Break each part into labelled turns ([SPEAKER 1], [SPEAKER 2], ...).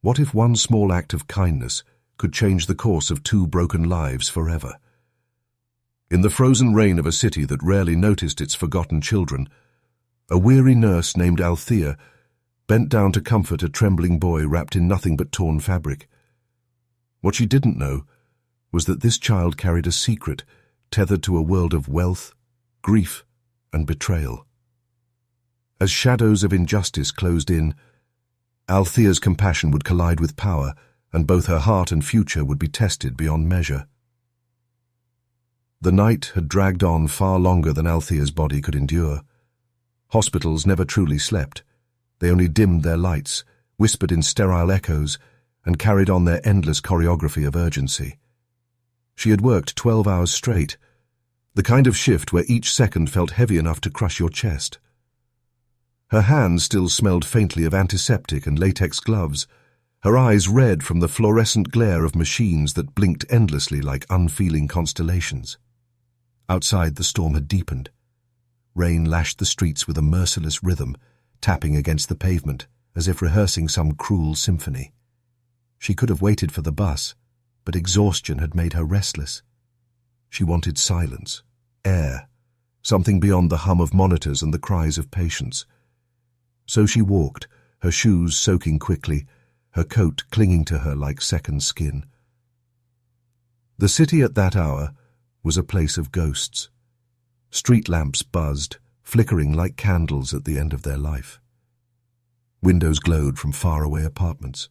[SPEAKER 1] What if one small act of kindness could change the course of two broken lives forever? In the frozen rain of a city that rarely noticed its forgotten children, a weary nurse named Althea bent down to comfort a trembling boy wrapped in nothing but torn fabric. What she didn't know was that this child carried a secret tethered to a world of wealth, grief, and betrayal. As shadows of injustice closed in, Althea's compassion would collide with power, and both her heart and future would be tested beyond measure. The night had dragged on far longer than Althea's body could endure. Hospitals never truly slept. They only dimmed their lights, whispered in sterile echoes, and carried on their endless choreography of urgency. She had worked 12 hours straight, the kind of shift where each second felt heavy enough to crush your chest. Her hands still smelled faintly of antiseptic and latex gloves, her eyes red from the fluorescent glare of machines that blinked endlessly like unfeeling constellations. Outside, the storm had deepened. Rain lashed the streets with a merciless rhythm, tapping against the pavement as if rehearsing some cruel symphony. She could have waited for the bus, but exhaustion had made her restless. She wanted silence, air, something beyond the hum of monitors and the cries of patients. So she walked, her shoes soaking quickly, her coat clinging to her like second skin. The city at that hour was a place of ghosts. Street lamps buzzed, flickering like candles at the end of their life. Windows glowed from faraway apartments,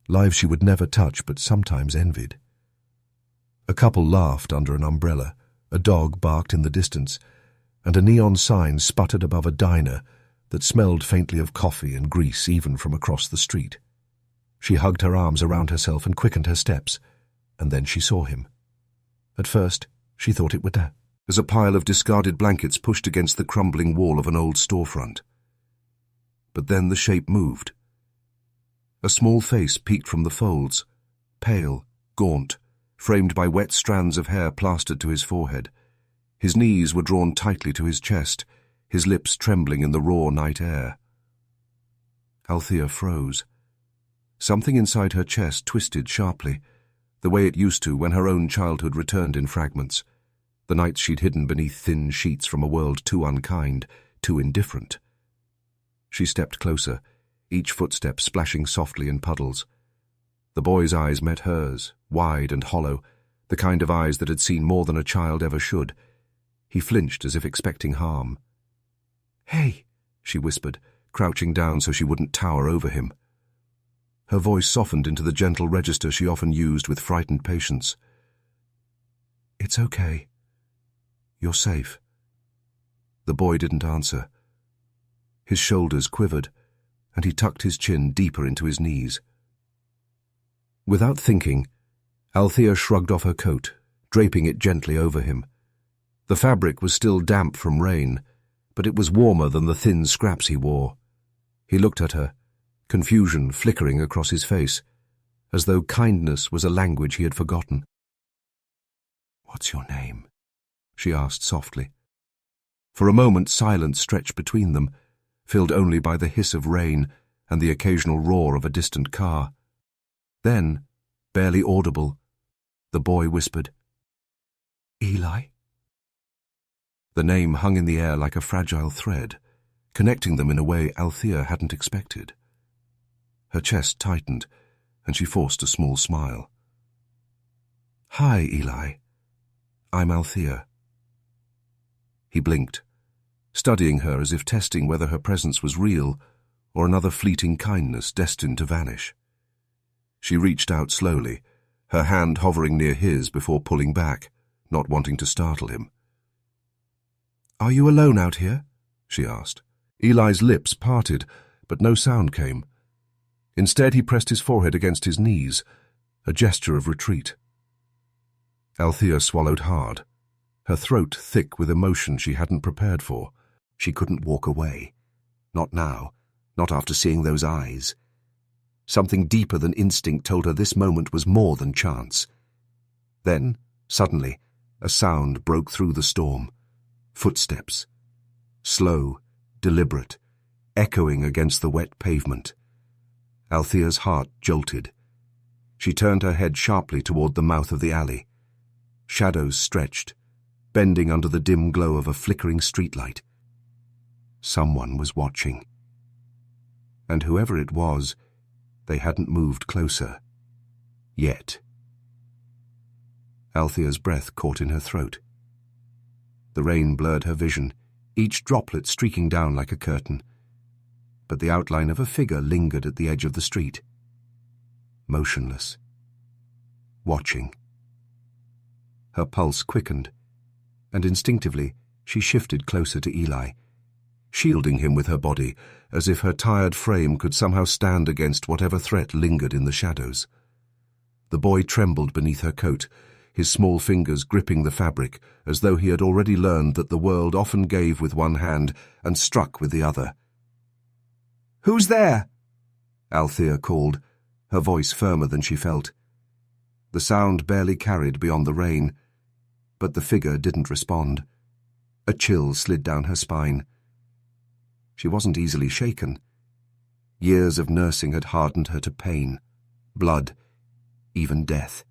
[SPEAKER 1] lives she would never touch but sometimes envied. A couple laughed under an umbrella, a dog barked in the distance, and a neon sign sputtered above a diner that smelled faintly of coffee and grease even from across the street. She hugged her arms around herself and quickened her steps, and then she saw him. At first, she thought it would as a pile of discarded blankets pushed against the crumbling wall of an old storefront. But then the shape moved. A small face peeked from the folds, pale, gaunt, framed by wet strands of hair plastered to his forehead. His knees were drawn tightly to his chest, his lips trembling in the raw night air. Althea froze. Something inside her chest twisted sharply, the way it used to when her own childhood returned in fragments, the nights she'd hidden beneath thin sheets from a world too unkind, too indifferent. She stepped closer, each footstep splashing softly in puddles. The boy's eyes met hers, wide and hollow, the kind of eyes that had seen more than a child ever should. He flinched as if expecting harm. "Hey," she whispered, crouching down so she wouldn't tower over him. Her voice softened into the gentle register she often used with frightened patients. "It's okay. You're safe." The boy didn't answer. His shoulders quivered, and he tucked his chin deeper into his knees. Without thinking, Althea shrugged off her coat, draping it gently over him. The fabric was still damp from rain, but it was warmer than the thin scraps he wore. He looked at her, confusion flickering across his face, as though kindness was a language he had forgotten. "What's your name?" she asked softly. For a moment silence stretched between them, filled only by the hiss of rain and the occasional roar of a distant car. Then, barely audible, the boy whispered, "Eli?" The name hung in the air like a fragile thread, connecting them in a way Althea hadn't expected. Her chest tightened, and she forced a small smile. "Hi, Eli. I'm Althea." He blinked, studying her as if testing whether her presence was real or another fleeting kindness destined to vanish. She reached out slowly, her hand hovering near his before pulling back, not wanting to startle him. "Are you alone out here?" she asked. Eli's lips parted, but no sound came. Instead, he pressed his forehead against his knees, a gesture of retreat. Althea swallowed hard, her throat thick with emotion she hadn't prepared for. She couldn't walk away. Not now, not after seeing those eyes. Something deeper than instinct told her this moment was more than chance. Then, suddenly, a sound broke through the storm. Footsteps. Slow, deliberate, echoing against the wet pavement. Althea's heart jolted. She turned her head sharply toward the mouth of the alley. Shadows stretched, bending under the dim glow of a flickering streetlight. Someone was watching. And whoever it was, they hadn't moved closer. Yet. Althea's breath caught in her throat. The rain blurred her vision, each droplet streaking down like a curtain. But the outline of a figure lingered at the edge of the street. Motionless. Watching. Her pulse quickened, and instinctively she shifted closer to Eli, shielding him with her body, as if her tired frame could somehow stand against whatever threat lingered in the shadows. The boy trembled beneath her coat, his small fingers gripping the fabric, as though he had already learned that the world often gave with one hand and struck with the other. "Who's there?" Althea called, her voice firmer than she felt. The sound barely carried beyond the rain, but the figure didn't respond. A chill slid down her spine. She wasn't easily shaken. Years of nursing had hardened her to pain, blood, even death.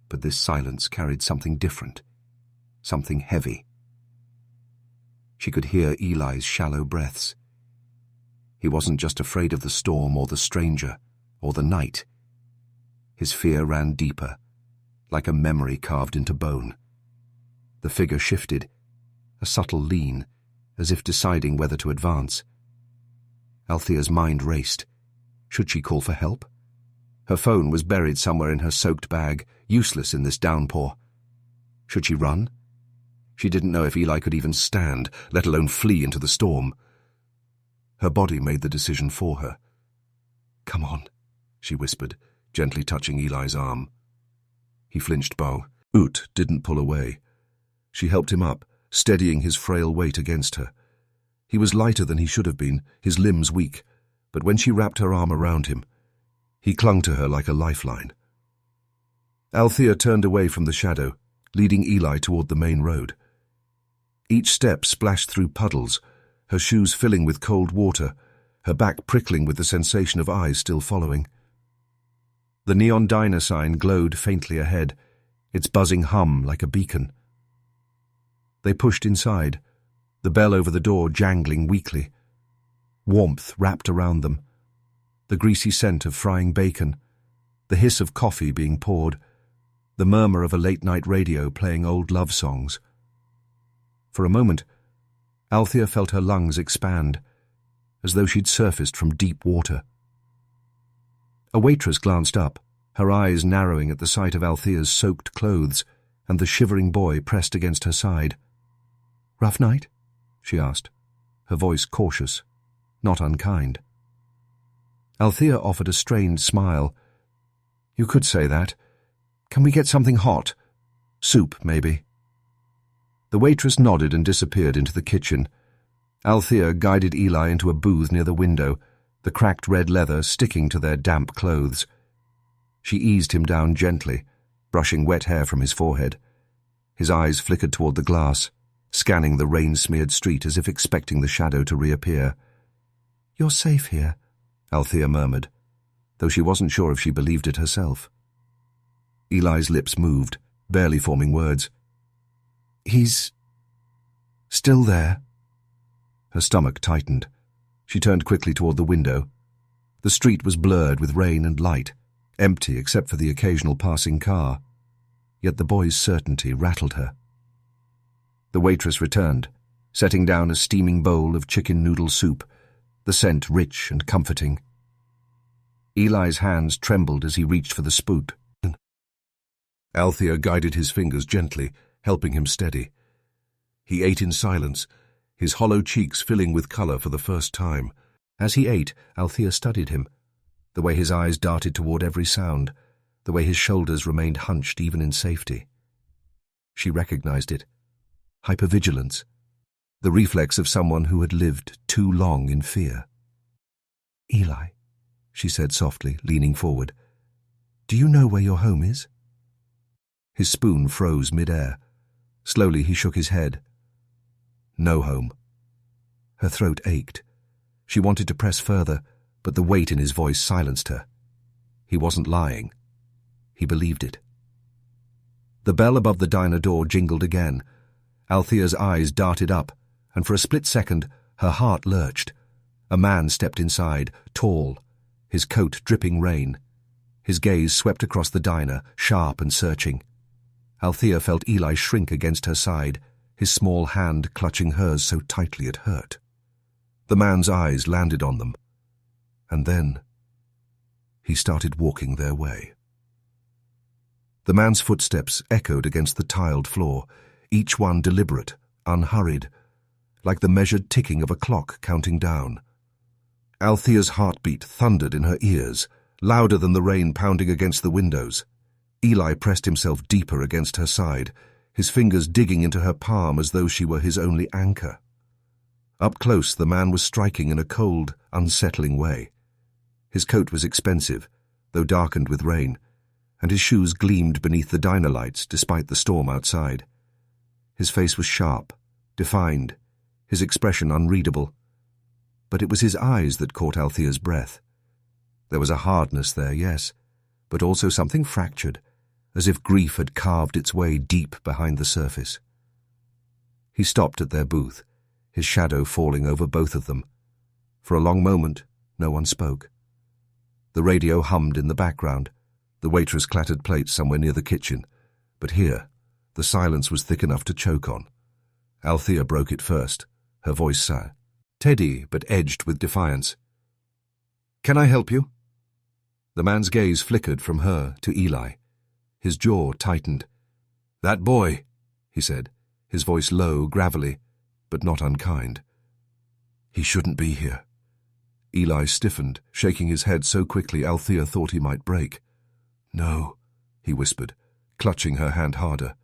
[SPEAKER 1] But this silence carried something different, something heavy. She could hear Eli's shallow breaths. He wasn't just afraid of the storm or the stranger or the night. His fear ran deeper, like a memory carved into bone. The figure shifted, a subtle lean, as if deciding whether to advance. Althea's mind raced. Should she call for help? Her phone was buried somewhere in her soaked bag, useless in this downpour. Should she run? She didn't know if Eli could even stand, let alone flee into the storm. Her body made the decision for her. "Come on," she whispered, gently touching Eli's arm. He flinched bow. Oot didn't pull away. She helped him up, steadying his frail weight against her. He was lighter than he should have been, his limbs weak, but when she wrapped her arm around him, he clung to her like a lifeline. Althea turned away from the shadow, leading Eli toward the main road. Each step splashed through puddles, her shoes filling with cold water, her back prickling with the sensation of eyes still following. The neon diner sign glowed faintly ahead, its buzzing hum like a beacon. They pushed inside, the bell over the door jangling weakly. Warmth wrapped around them, the greasy scent of frying bacon, the hiss of coffee being poured, the murmur of a late-night radio playing old love songs. For a moment, Althea felt her lungs expand, as though she'd surfaced from deep water. A waitress glanced up, her eyes narrowing at the sight of Althea's soaked clothes and the shivering boy pressed against her side. "Rough night?" she asked, her voice cautious, not unkind. Althea offered a strained smile. "You could say that. Can we get something hot? Soup, maybe." The waitress nodded and disappeared into the kitchen. Althea guided Eli into a booth near the window, the cracked red leather sticking to their damp clothes. She eased him down gently, brushing wet hair from his forehead. His eyes flickered toward the glass, scanning the rain-smeared street as if expecting the shadow to reappear. "You're safe here," Althea murmured, though she wasn't sure if she believed it herself. Eli's lips moved, barely forming words. "He's still there?" Her stomach tightened. She turned quickly toward the window. The street was blurred with rain and light, empty except for the occasional passing car. Yet the boy's certainty rattled her. The waitress returned, setting down a steaming bowl of chicken noodle soup, the scent rich and comforting. Eli's hands trembled as he reached for the spoon. Althea guided his fingers gently, helping him steady. He ate in silence, his hollow cheeks filling with color for the first time. As he ate, Althea studied him, the way his eyes darted toward every sound, the way his shoulders remained hunched even in safety. She recognized it. Hypervigilance, the reflex of someone who had lived too long in fear. "Eli," she said softly, leaning forward, "do you know where your home is?" His spoon froze mid-air. Slowly he shook his head. No home. Her throat ached. She wanted to press further, but the weight in his voice silenced her. He wasn't lying. He believed it. The bell above the diner door jingled again. Althea's eyes darted up, and for a split second, her heart lurched. A man stepped inside, tall, his coat dripping rain. His gaze swept across the diner, sharp and searching. Althea felt Eli shrink against her side, his small hand clutching hers so tightly it hurt. The man's eyes landed on them. And then he started walking their way. The man's footsteps echoed against the tiled floor, each one deliberate, unhurried, like the measured ticking of a clock counting down. Althea's heartbeat thundered in her ears, louder than the rain pounding against the windows. Eli pressed himself deeper against her side, his fingers digging into her palm as though she were his only anchor. Up close, the man was striking in a cold, unsettling way. His coat was expensive, though darkened with rain, and his shoes gleamed beneath the diner lights despite the storm outside. His face was sharp, defined, his expression unreadable. But it was his eyes that caught Althea's breath. There was a hardness there, yes, but also something fractured, as if grief had carved its way deep behind the surface. He stopped at their booth, his shadow falling over both of them. For a long moment, no one spoke. The radio hummed in the background. The waitress clattered plates somewhere near the kitchen, but here, the silence was thick enough to choke on. Althea broke it first, her voice steady but edged with defiance. "Can I help you?" The man's gaze flickered from her to Eli. His jaw tightened. "That boy," he said, his voice low, gravelly, but not unkind. "He shouldn't be here." Eli stiffened, shaking his head so quickly Althea thought he might break. "No," he whispered, clutching her hand harder.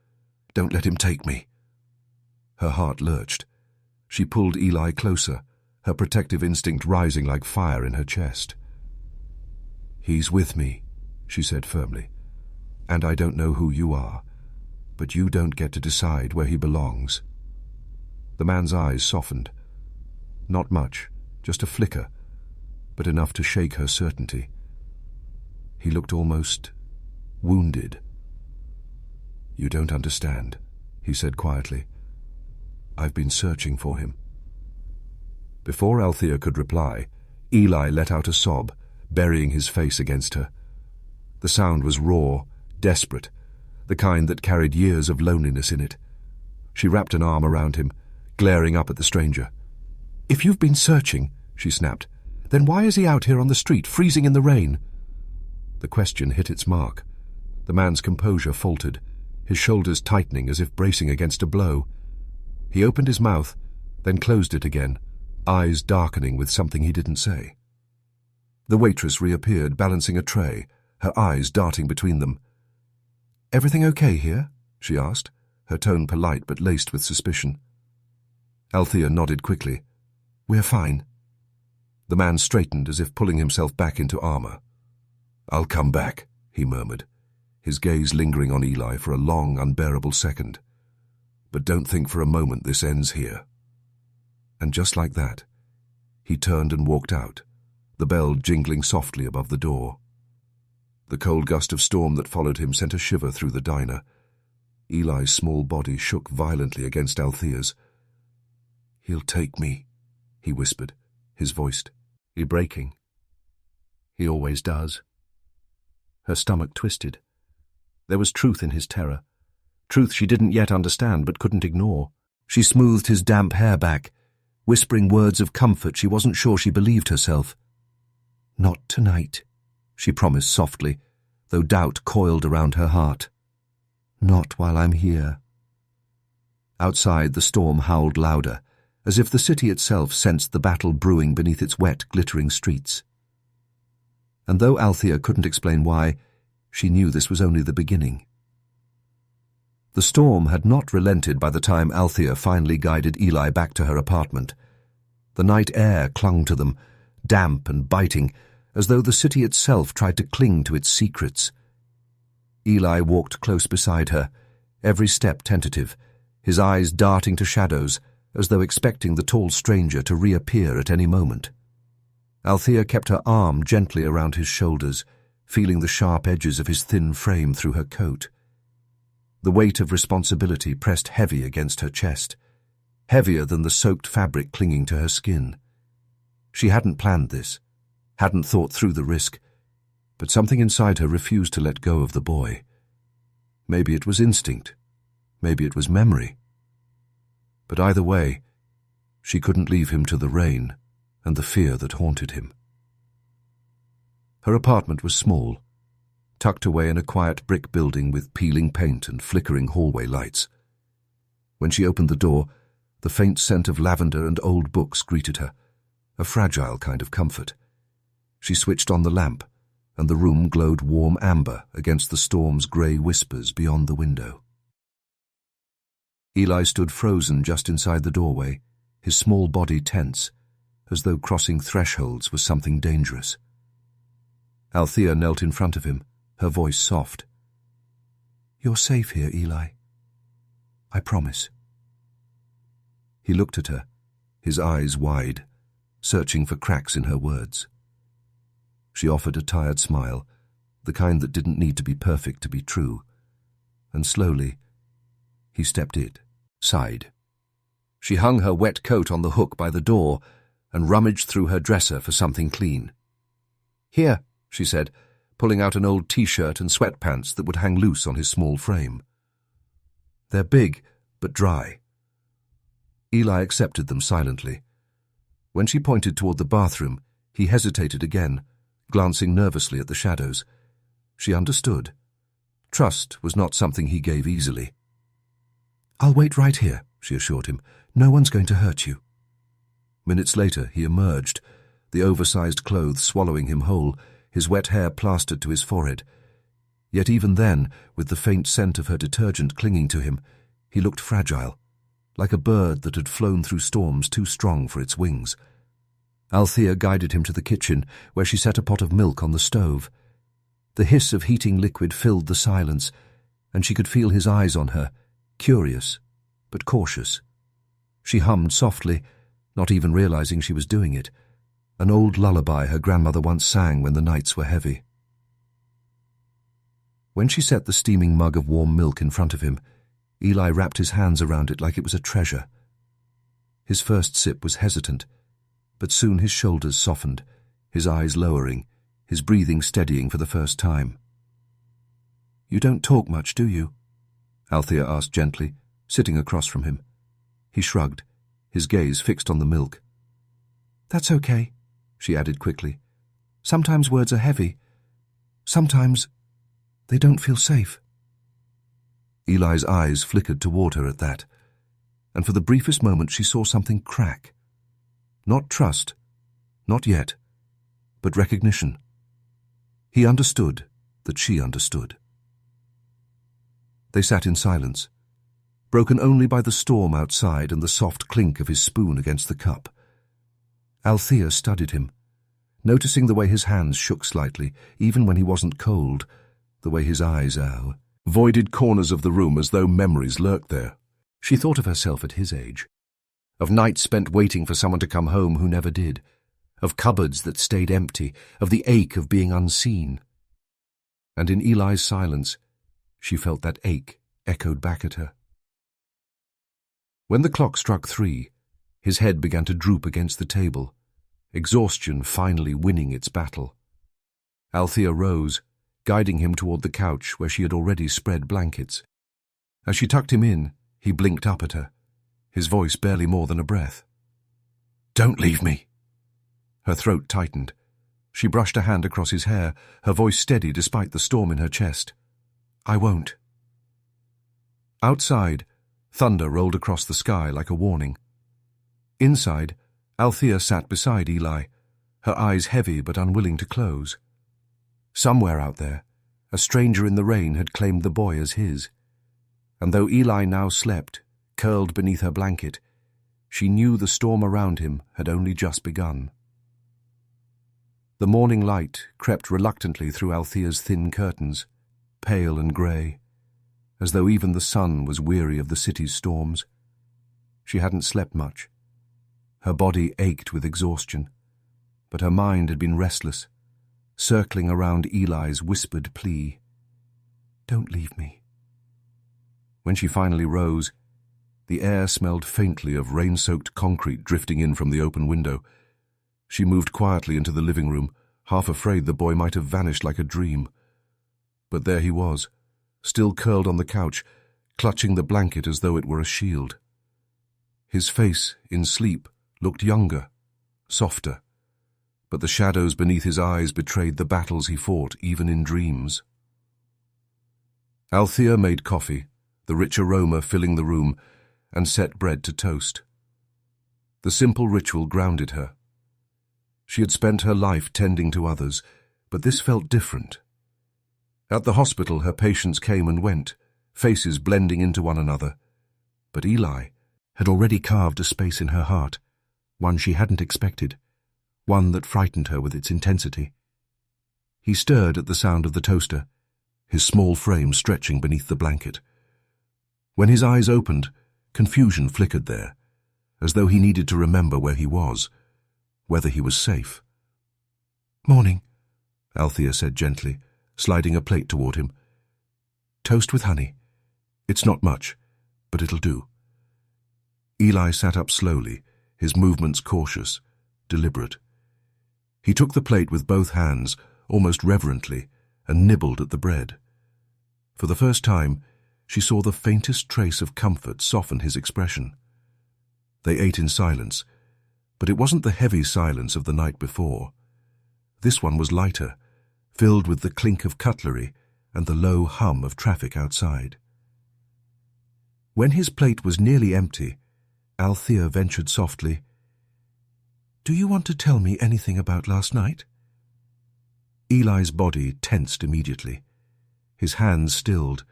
[SPEAKER 1] "Don't let him take me." Her heart lurched. She pulled Eli closer, her protective instinct rising like fire in her chest. "He's with me," she said firmly, "and I don't know who you are, but you don't get to decide where he belongs." The man's eyes softened. Not much, just a flicker, but enough to shake her certainty. He looked almost wounded. "You don't understand," he said quietly. "I've been searching for him." Before Althea could reply, Eli let out a sob, burying his face against her. The sound was raw, desperate, the kind that carried years of loneliness in it. She wrapped an arm around him, glaring up at the stranger. "If you've been searching," she snapped, "then why is he out here on the street, freezing in the rain?" The question hit its mark. The man's composure faltered, his shoulders tightening as if bracing against a blow. He opened his mouth, then closed it again, eyes darkening with something he didn't say. The waitress reappeared, balancing a tray, her eyes darting between them. "Everything okay here?" she asked, her tone polite but laced with suspicion. Althea nodded quickly. "We're fine." The man straightened as if pulling himself back into armor. "I'll come back," he murmured, his gaze lingering on Eli for a long, unbearable second. "But don't think for a moment this ends here." And just like that, he turned and walked out, the bell jingling softly above the door. The cold gust of storm that followed him sent a shiver through the diner. Eli's small body shook violently against Althea's. "He'll take me," he whispered, his voice breaking. "He always does." Her stomach twisted. There was truth in his terror, truth she didn't yet understand but couldn't ignore. She smoothed his damp hair back, whispering words of comfort she wasn't sure she believed herself. "Not tonight," she promised softly, though doubt coiled around her heart. "Not while I'm here." Outside, the storm howled louder, as if the city itself sensed the battle brewing beneath its wet, glittering streets. And though Althea couldn't explain why, she knew this was only the beginning. The storm had not relented by the time Althea finally guided Eli back to her apartment. The night air clung to them, damp and biting, as though the city itself tried to cling to its secrets. Eli walked close beside her, every step tentative, his eyes darting to shadows, as though expecting the tall stranger to reappear at any moment. Althea kept her arm gently around his shoulders, feeling the sharp edges of his thin frame through her coat. The weight of responsibility pressed heavy against her chest, heavier than the soaked fabric clinging to her skin. She hadn't planned this, hadn't thought through the risk, but something inside her refused to let go of the boy. Maybe it was instinct, maybe it was memory. But either way, she couldn't leave him to the rain and the fear that haunted him. Her apartment was small, tucked away in a quiet brick building with peeling paint and flickering hallway lights. When she opened the door, the faint scent of lavender and old books greeted her, a fragile kind of comfort. She switched on the lamp, and the room glowed warm amber against the storm's grey whispers beyond the window. Eli stood frozen just inside the doorway, his small body tense, as though crossing thresholds was something dangerous. Althea knelt in front of him, her voice soft. "You're safe here, Eli. I promise." He looked at her, his eyes wide, searching for cracks in her words. She offered a tired smile, the kind that didn't need to be perfect to be true, and slowly he stepped inside. She hung her wet coat on the hook by the door and rummaged through her dresser for something clean. "Here," she said, pulling out an old t-shirt and sweatpants that would hang loose on his small frame. "They're big, but dry." Eli accepted them silently. When she pointed toward the bathroom, he hesitated again, glancing nervously at the shadows. She understood. Trust was not something he gave easily. "I'll wait right here," she assured him. "No one's going to hurt you." Minutes later, he emerged, the oversized clothes swallowing him whole, his wet hair plastered to his forehead. Yet even then, with the faint scent of her detergent clinging to him, he looked fragile, like a bird that had flown through storms too strong for its wings. Althea guided him to the kitchen, where she set a pot of milk on the stove. The hiss of heating liquid filled the silence, and she could feel his eyes on her, curious, but cautious. She hummed softly, not even realizing she was doing it, an old lullaby her grandmother once sang when the nights were heavy. When she set the steaming mug of warm milk in front of him, Eli wrapped his hands around it like it was a treasure. His first sip was hesitant, but soon his shoulders softened, his eyes lowering, his breathing steadying for the first time. "You don't talk much, do you?" Althea asked gently, sitting across from him. He shrugged, his gaze fixed on the milk. "That's okay," she added quickly. "Sometimes words are heavy. Sometimes they don't feel safe." Eli's eyes flickered toward her at that, and for the briefest moment she saw something crack. Not trust, not yet, but recognition. He understood that she understood. They sat in silence, broken only by the storm outside and the soft clink of his spoon against the cup. Althea studied him, noticing the way his hands shook slightly, even when he wasn't cold, the way his eyes voided corners of the room as though memories lurked there. She thought of herself at his age, of nights spent waiting for someone to come home who never did, of cupboards that stayed empty, of the ache of being unseen. And in Eli's silence, she felt that ache echoed back at her. When the clock struck 3, his head began to droop against the table, exhaustion finally winning its battle. Althea rose, guiding him toward the couch where she had already spread blankets. As she tucked him in, he blinked up at her, his voice barely more than a breath. "Don't leave me." Her throat tightened. She brushed a hand across his hair, her voice steady despite the storm in her chest. "I won't." Outside, thunder rolled across the sky like a warning. Inside, Althea sat beside Eli, her eyes heavy but unwilling to close. Somewhere out there, a stranger in the rain had claimed the boy as his. And though Eli now slept, curled beneath her blanket, she knew the storm around him had only just begun. The morning light crept reluctantly through Althea's thin curtains, pale and grey, as though even the sun was weary of the city's storms. She hadn't slept much. Her body ached with exhaustion,
[SPEAKER 2] but her mind had been restless, circling around Eli's whispered plea. "Don't leave me." When she finally rose, the air smelled faintly of rain-soaked concrete drifting in from the open window. She moved quietly into the living room, half afraid the boy might have vanished like a dream. But there he was, still curled on the couch, clutching the blanket as though it were a shield. His face, in sleep, looked younger, softer, but the shadows beneath his eyes betrayed the battles he fought even in dreams. Althea made coffee, the rich aroma filling the room, and set bread to toast. The simple ritual grounded her. She had spent her life tending to others, but this felt different. At the hospital, her patients came and went, faces blending into one another. But Eli had already carved a space in her heart, one she hadn't expected, one that frightened her with its intensity. He stirred at the sound of the toaster, his small frame stretching beneath the blanket. When his eyes opened, confusion flickered there, as though he needed to remember where he was, whether he was safe. "Morning," Althea said gently, sliding a plate toward him. "Toast with honey. It's not much, but it'll do." Eli sat up slowly, his movements cautious, deliberate. He took the plate with both hands, almost reverently, and nibbled at the bread. For the first time, she saw the faintest trace of comfort soften his expression. They ate in silence, but it wasn't the heavy silence of the night before. This one was lighter, filled with the clink of cutlery and the low hum of traffic outside. When his plate was nearly empty, Althea ventured softly, "Do you want to tell me anything about last night?" Eli's body tensed immediately. His hands stilled,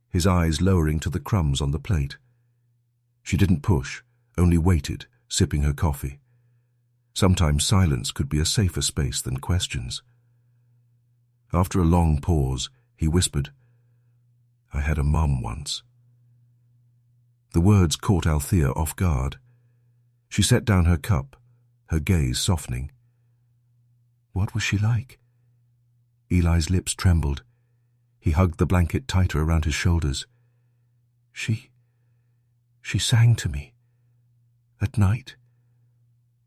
[SPEAKER 2] his eyes lowering to the crumbs on the plate. She didn't push, only waited, sipping her coffee. Sometimes silence could be a safer space than questions. After a long pause, he whispered, "I had a mum once." The words caught Althea off guard. She set down her cup, her gaze softening. What was she like? Eli's lips trembled. He hugged the blanket tighter around his shoulders. She sang to me. At night,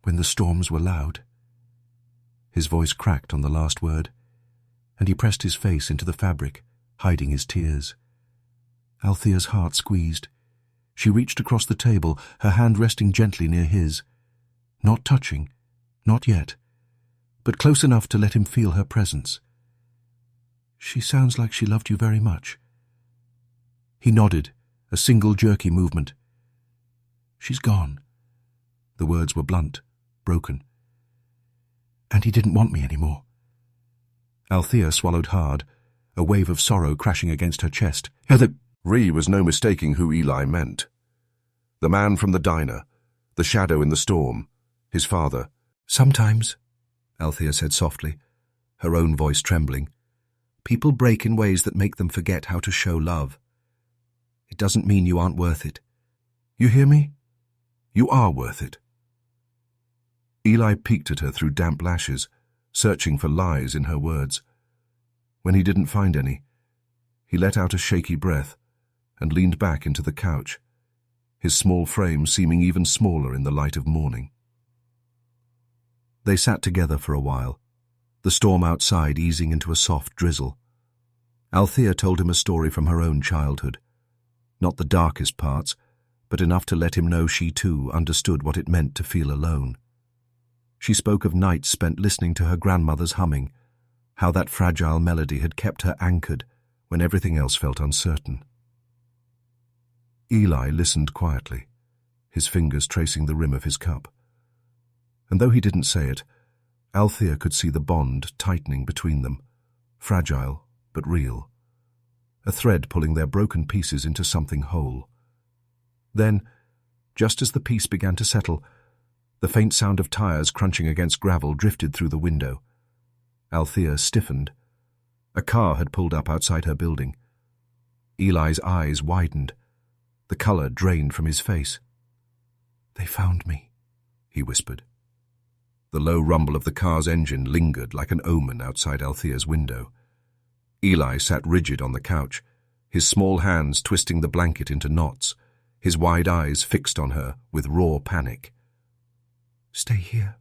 [SPEAKER 2] when the storms were loud. His voice cracked on the last word, and he pressed his face into the fabric, hiding his tears. Althea's heart squeezed. She reached across the table, her hand resting gently near his. Not touching, not yet, but close enough to let him feel her presence. She sounds like she loved you very much. He nodded, a single jerky movement. She's gone. The words were blunt, broken. And he didn't want me anymore. Althea swallowed hard, a wave of sorrow crashing against her chest. Ree was no mistaking who Eli meant. The man from the diner, the shadow in the storm, his father. Sometimes, Althea said softly, her own voice trembling, people break in ways that make them forget how to show love. It doesn't mean you aren't worth it. You hear me? You are worth it. Eli peeked at her through damp lashes, searching for lies in her words. When he didn't find any, he let out a shaky breath and leaned back into the couch, his small frame seeming even smaller in the light of morning. They sat together for a while, the storm outside easing into a soft drizzle. Althea told him a story from her own childhood. Not the darkest parts, but enough to let him know she too understood what it meant to feel alone. She spoke of nights spent listening to her grandmother's humming, how that fragile melody had kept her anchored when everything else felt uncertain. Eli listened quietly, his fingers tracing the rim of his cup. And though he didn't say it, Althea could see the bond tightening between them, fragile but real, a thread pulling their broken pieces into something whole. Then, just as the piece began to settle, the faint sound of tires crunching against gravel drifted through the window. Althea stiffened. A car had pulled up outside her building. Eli's eyes widened. The color drained from his face. "They found me," he whispered. The low rumble of the car's engine lingered like an omen outside Althea's window. Eli sat rigid on the couch, his small hands twisting the blanket into knots, his wide eyes fixed on her with raw panic. "Stay here,"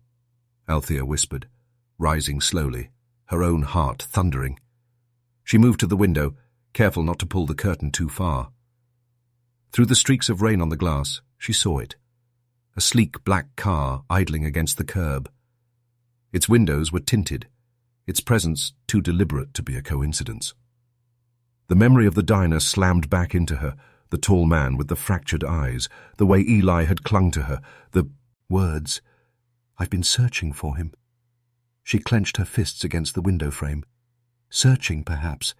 [SPEAKER 2] Althea whispered, rising slowly, her own heart thundering. She moved to the window, careful not to pull the curtain too far. Through the streaks of rain on the glass, she saw it. A sleek black car idling against the curb. Its windows were tinted, its presence too deliberate to be a coincidence. The memory of the diner slammed back into her, the tall man with the fractured eyes, the way Eli had clung to her, the words, "I've been searching for him." She clenched her fists against the window frame. Searching, perhaps,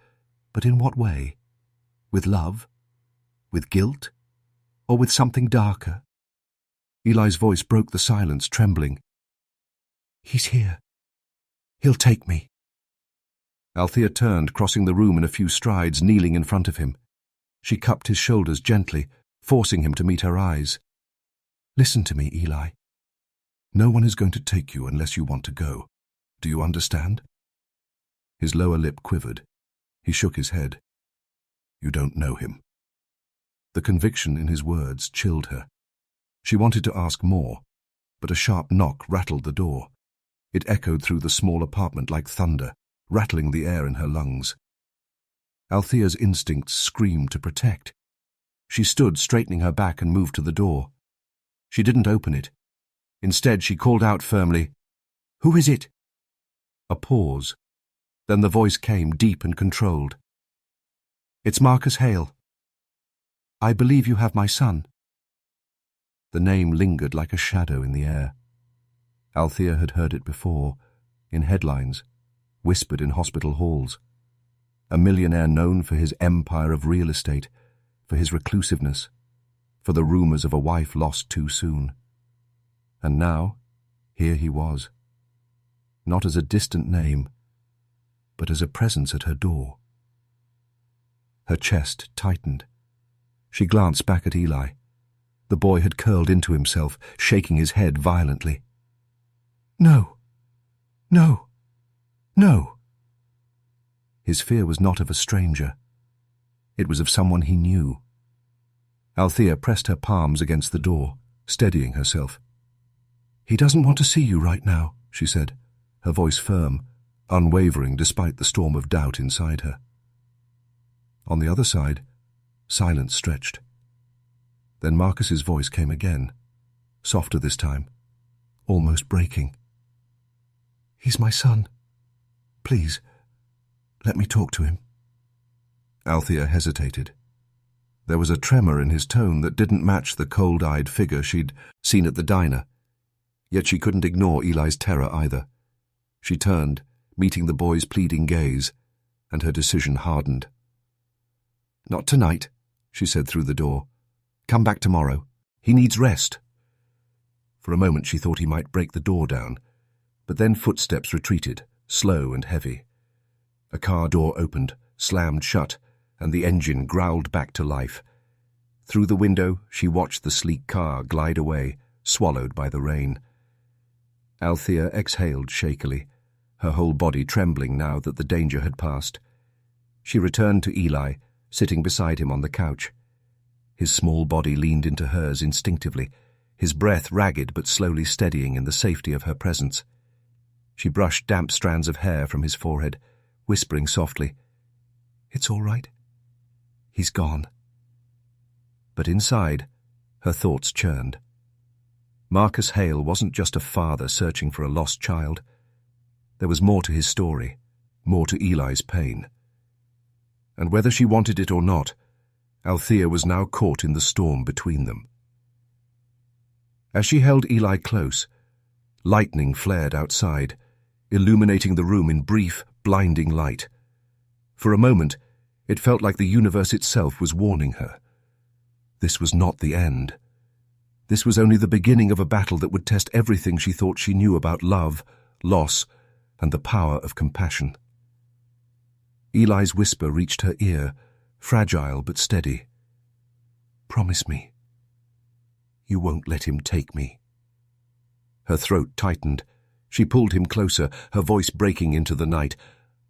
[SPEAKER 2] but in what way? With love? With guilt? Or with something darker? Eli's voice broke the silence, trembling. "He's here. He'll take me." Althea turned, crossing the room in a few strides, kneeling in front of him. She cupped his shoulders gently, forcing him to meet her eyes. "Listen to me, Eli. No one is going to take you unless you want to go. Do you understand?" His lower lip quivered. He shook his head. "You don't know him." The conviction in his words chilled her. She wanted to ask more, but a sharp knock rattled the door. It echoed through the small apartment like thunder, rattling the air in her lungs. Althea's instincts screamed to protect. She stood, straightening her back, and moved to the door. She didn't open it. Instead, she called out firmly, "Who is it?" A pause. Then the voice came, deep and controlled. "It's Marcus Hale. I believe you have my son." The name lingered like a shadow in the air. Althea had heard it before, in headlines, whispered in hospital halls. A millionaire known for his empire of real estate, for his reclusiveness, for the rumors of a wife lost too soon. And now, here he was. Not as a distant name, but as a presence at her door. Her chest tightened. She glanced back at Eli. The boy had curled into himself, shaking his head violently. "No! No! No!" His fear was not of a stranger. It was of someone he knew. Althea pressed her palms against the door, steadying herself. "He doesn't want to see you right now," she said, her voice firm, unwavering despite the storm of doubt inside her. On the other side, silence stretched. Then Marcus's voice came again, softer this time, almost breaking. "He's my son. Please, let me talk to him." Althea hesitated. There was a tremor in his tone that didn't match the cold-eyed figure she'd seen at the diner, yet she couldn't ignore Eli's terror either. She turned, meeting the boy's pleading gaze, and her decision hardened. "Not tonight," she said through the door. "Come back tomorrow. He needs rest." For a moment she thought he might break the door down, but then footsteps retreated, slow and heavy. A car door opened, slammed shut, and the engine growled back to life. Through the window she watched the sleek car glide away, swallowed by the rain. Althea exhaled shakily, her whole body trembling now that the danger had passed. She returned to Eli, sitting beside him on the couch. His small body leaned into hers instinctively, his breath ragged but slowly steadying in the safety of her presence. She brushed damp strands of hair from his forehead, whispering softly, "It's all right. He's gone." But inside, her thoughts churned. Marcus Hale wasn't just a father searching for a lost child. There was more to his story, more to Eli's pain. And whether she wanted it or not, Althea was now caught in the storm between them. As she held Eli close, lightning flared outside, illuminating the room in brief, blinding light. For a moment, it felt like the universe itself was warning her. This was not the end. This was only the beginning of a battle that would test everything she thought she knew about love, loss, and the power of compassion. Eli's whisper reached her ear, fragile but steady. "Promise me. You won't let him take me." Her throat tightened, She pulled him closer, her voice breaking into the night.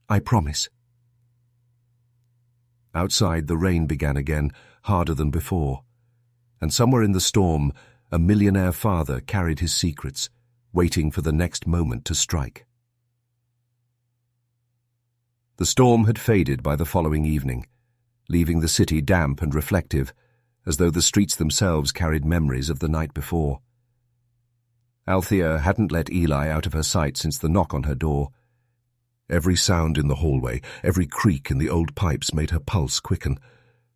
[SPEAKER 2] "I promise." Outside, the rain began again, harder than before. And somewhere in the storm, a millionaire father carried his secrets, waiting for the next moment to strike. The storm had faded by the following evening, leaving the city damp and reflective, as though the streets themselves carried memories of the night before. Althea hadn't let Eli out of her sight since the knock on her door. Every sound in the hallway, every creak in the old pipes made her pulse quicken.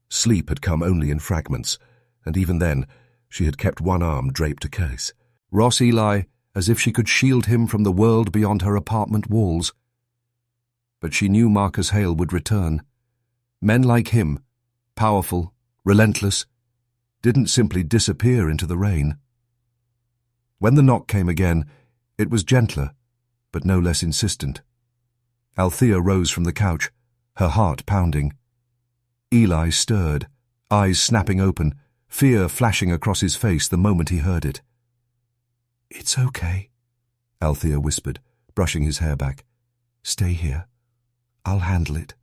[SPEAKER 2] Sleep had come only in fragments, and even then, she had kept one arm draped across. Ross Eli, as if she could shield him from the world beyond her apartment walls. But she knew Marcus Hale would return. Men like him, powerful, relentless, didn't simply disappear into the rain. When the knock came again, it was gentler, but no less insistent. Althea rose from the couch, her heart pounding. Eli stirred, eyes snapping open, fear flashing across his face the moment he heard it. "It's okay," Althea whispered, brushing his hair back. "Stay here. I'll handle it."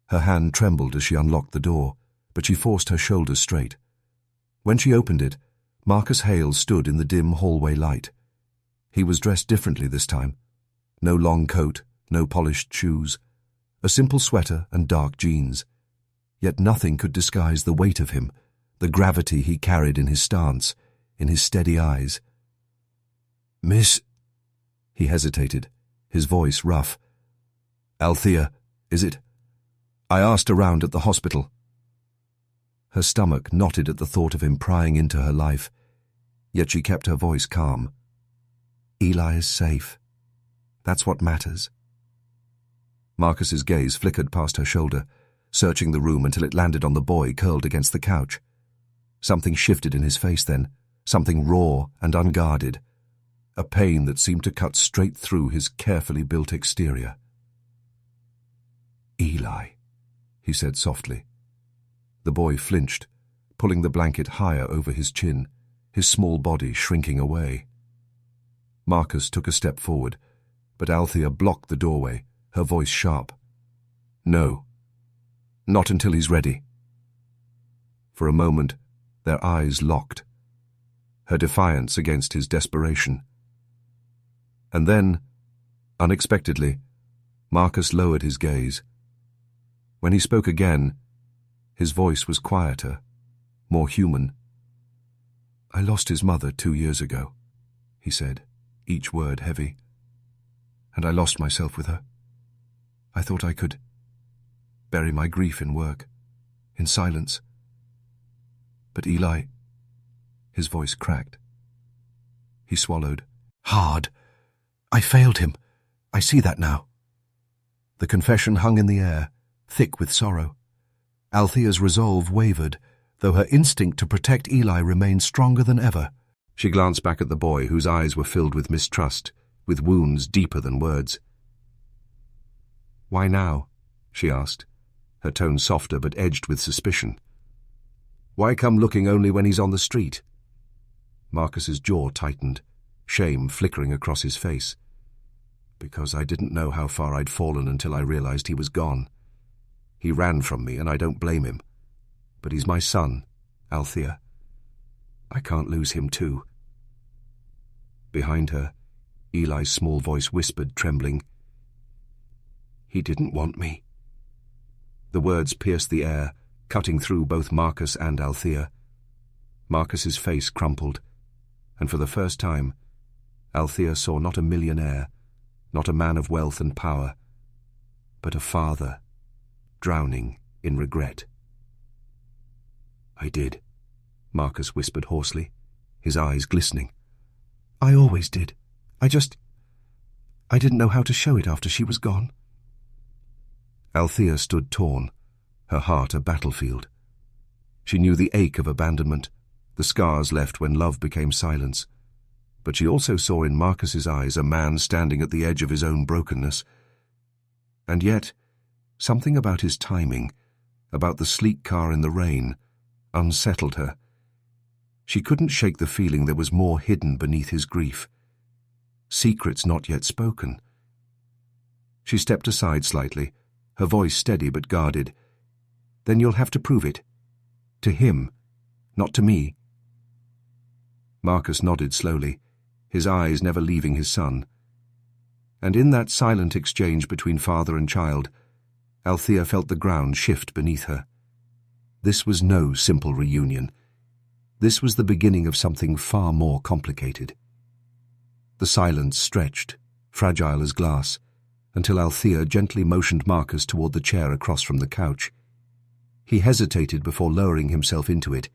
[SPEAKER 2] Her hand trembled as she unlocked the door, but she forced her shoulders straight. When she opened it, Marcus Hale stood in the dim hallway light. He was dressed differently this time. No long coat, no polished shoes, a simple sweater and dark jeans. Yet nothing could disguise the weight of him, the gravity he carried in his stance, in his steady eyes. "Miss—" He hesitated, his voice rough. "Althea, is it? I asked around at the hospital." Her stomach knotted at the thought of him prying into her life, yet she kept her voice calm. "Eli is safe. That's what matters." Marcus's gaze flickered past her shoulder, searching the room until it landed on the boy curled against the couch. Something shifted in his face then, something raw and unguarded, a pain that seemed to cut straight through his carefully built exterior. "Eli," he said softly. The boy flinched, pulling the blanket higher over his chin, his small body shrinking away. Marcus took a step forward, but Althea blocked the doorway, her voice sharp. "No. Not until he's ready." For a moment, their eyes locked, her defiance against his desperation. And then, unexpectedly, Marcus lowered his gaze. When he spoke again, his voice was quieter, more human. "I lost his mother 2 years ago," he said, each word heavy. "And I lost myself with her. I thought I could bury my grief in work, in silence. But Eli—" His voice cracked. He swallowed. "Hard. I failed him. I see that now." The confession hung in the air, thick with sorrow. Althea's resolve wavered, though her instinct to protect Eli remained stronger than ever. She glanced back at the boy, whose eyes were filled with mistrust, with wounds deeper than words. "Why now?" she asked, her tone softer but edged with suspicion. "Why come looking only when he's on the street?" Marcus's jaw tightened, shame flickering across his face. "Because I didn't know how far I'd fallen until I realized he was gone. He ran from me, and I don't blame him. But he's my son, Althea. I can't lose him too." Behind her, Eli's small voice whispered, trembling, "He didn't want me." The words pierced the air, cutting through both Marcus and Althea. Marcus's face crumpled, and for the first time, Althea saw not a millionaire, not a man of wealth and power, but a father, drowning in regret. "I did," Marcus whispered hoarsely, his eyes glistening. "I always did. I didn't know how to show it after she was gone." Althea stood torn, her heart a battlefield. She knew the ache of abandonment, the scars left when love became silence, but she also saw in Marcus's eyes a man standing at the edge of his own brokenness. And yet, something about his timing, about the sleek car in the rain, unsettled her. She couldn't shake the feeling there was more hidden beneath his grief. secrets not yet spoken. She stepped aside slightly, her voice steady but guarded. "Then you'll have to prove it. To him, not to me." Marcus nodded slowly, his eyes never leaving his son. And in that silent exchange between father and child, Althea felt the ground shift beneath her. This was no simple reunion. This was the beginning of something far more complicated. The silence stretched, fragile as glass, until Althea gently motioned Marcus toward the chair across from the couch. He hesitated before lowering himself into it,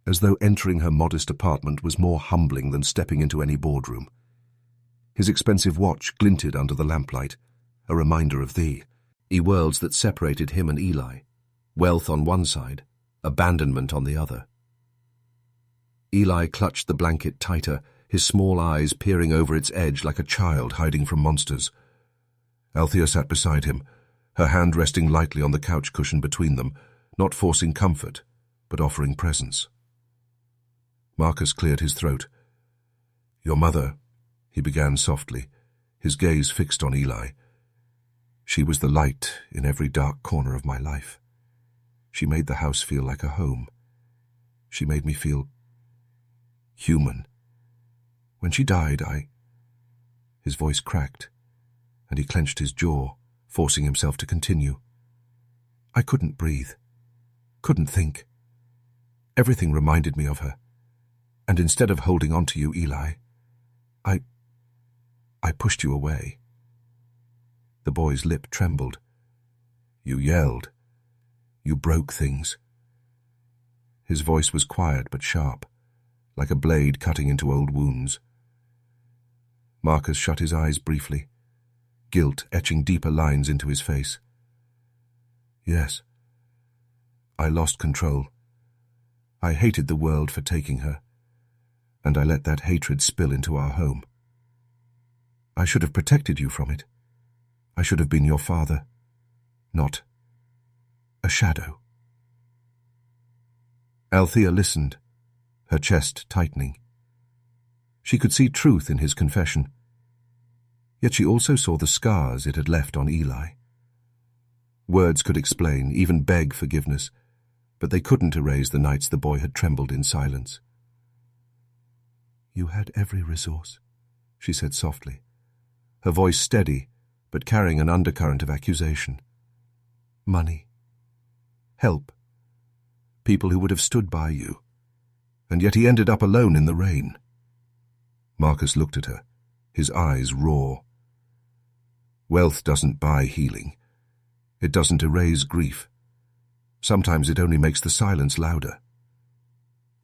[SPEAKER 2] as though entering her modest apartment was more humbling than stepping into any boardroom. His expensive watch glinted under the lamplight, a reminder of the worlds that separated him and Eli, wealth on one side, abandonment on the other. Eli clutched the blanket tighter, his small eyes peering over its edge like a child hiding from monsters. Althea sat beside him, her hand resting lightly on the couch cushion between them, not forcing comfort, but offering presence. Marcus cleared his throat. "Your mother," he began softly, his gaze fixed on Eli. "She was the light in every dark corner of my life. She made the house feel like a home. She made me feel human. When she died, His voice cracked, and he clenched his jaw, forcing himself to continue. "I couldn't breathe, couldn't think. Everything reminded me of her. And instead of holding on to you, Eli, I pushed you away." The boy's lip trembled. "You yelled. You broke things." His voice was quiet but sharp, like a blade cutting into old wounds. Marcus shut his eyes briefly, guilt etching deeper lines into his face. "Yes. I lost control. I hated the world for taking her, and I let that hatred spill into our home. I should have protected you from it. I should have been your father, not a shadow." Althea listened, her chest tightening. She could see truth in his confession, yet she also saw the scars it had left on Eli. Words could explain, even beg forgiveness, but they couldn't erase the nights the boy had trembled in silence. "You had every resource," she said softly, her voice steady, but carrying an undercurrent of accusation. "Money, help, people who would have stood by you, and yet he ended up alone in the rain." Marcus looked at her, his eyes raw. "Wealth doesn't buy healing. It doesn't erase grief. Sometimes it only makes the silence louder."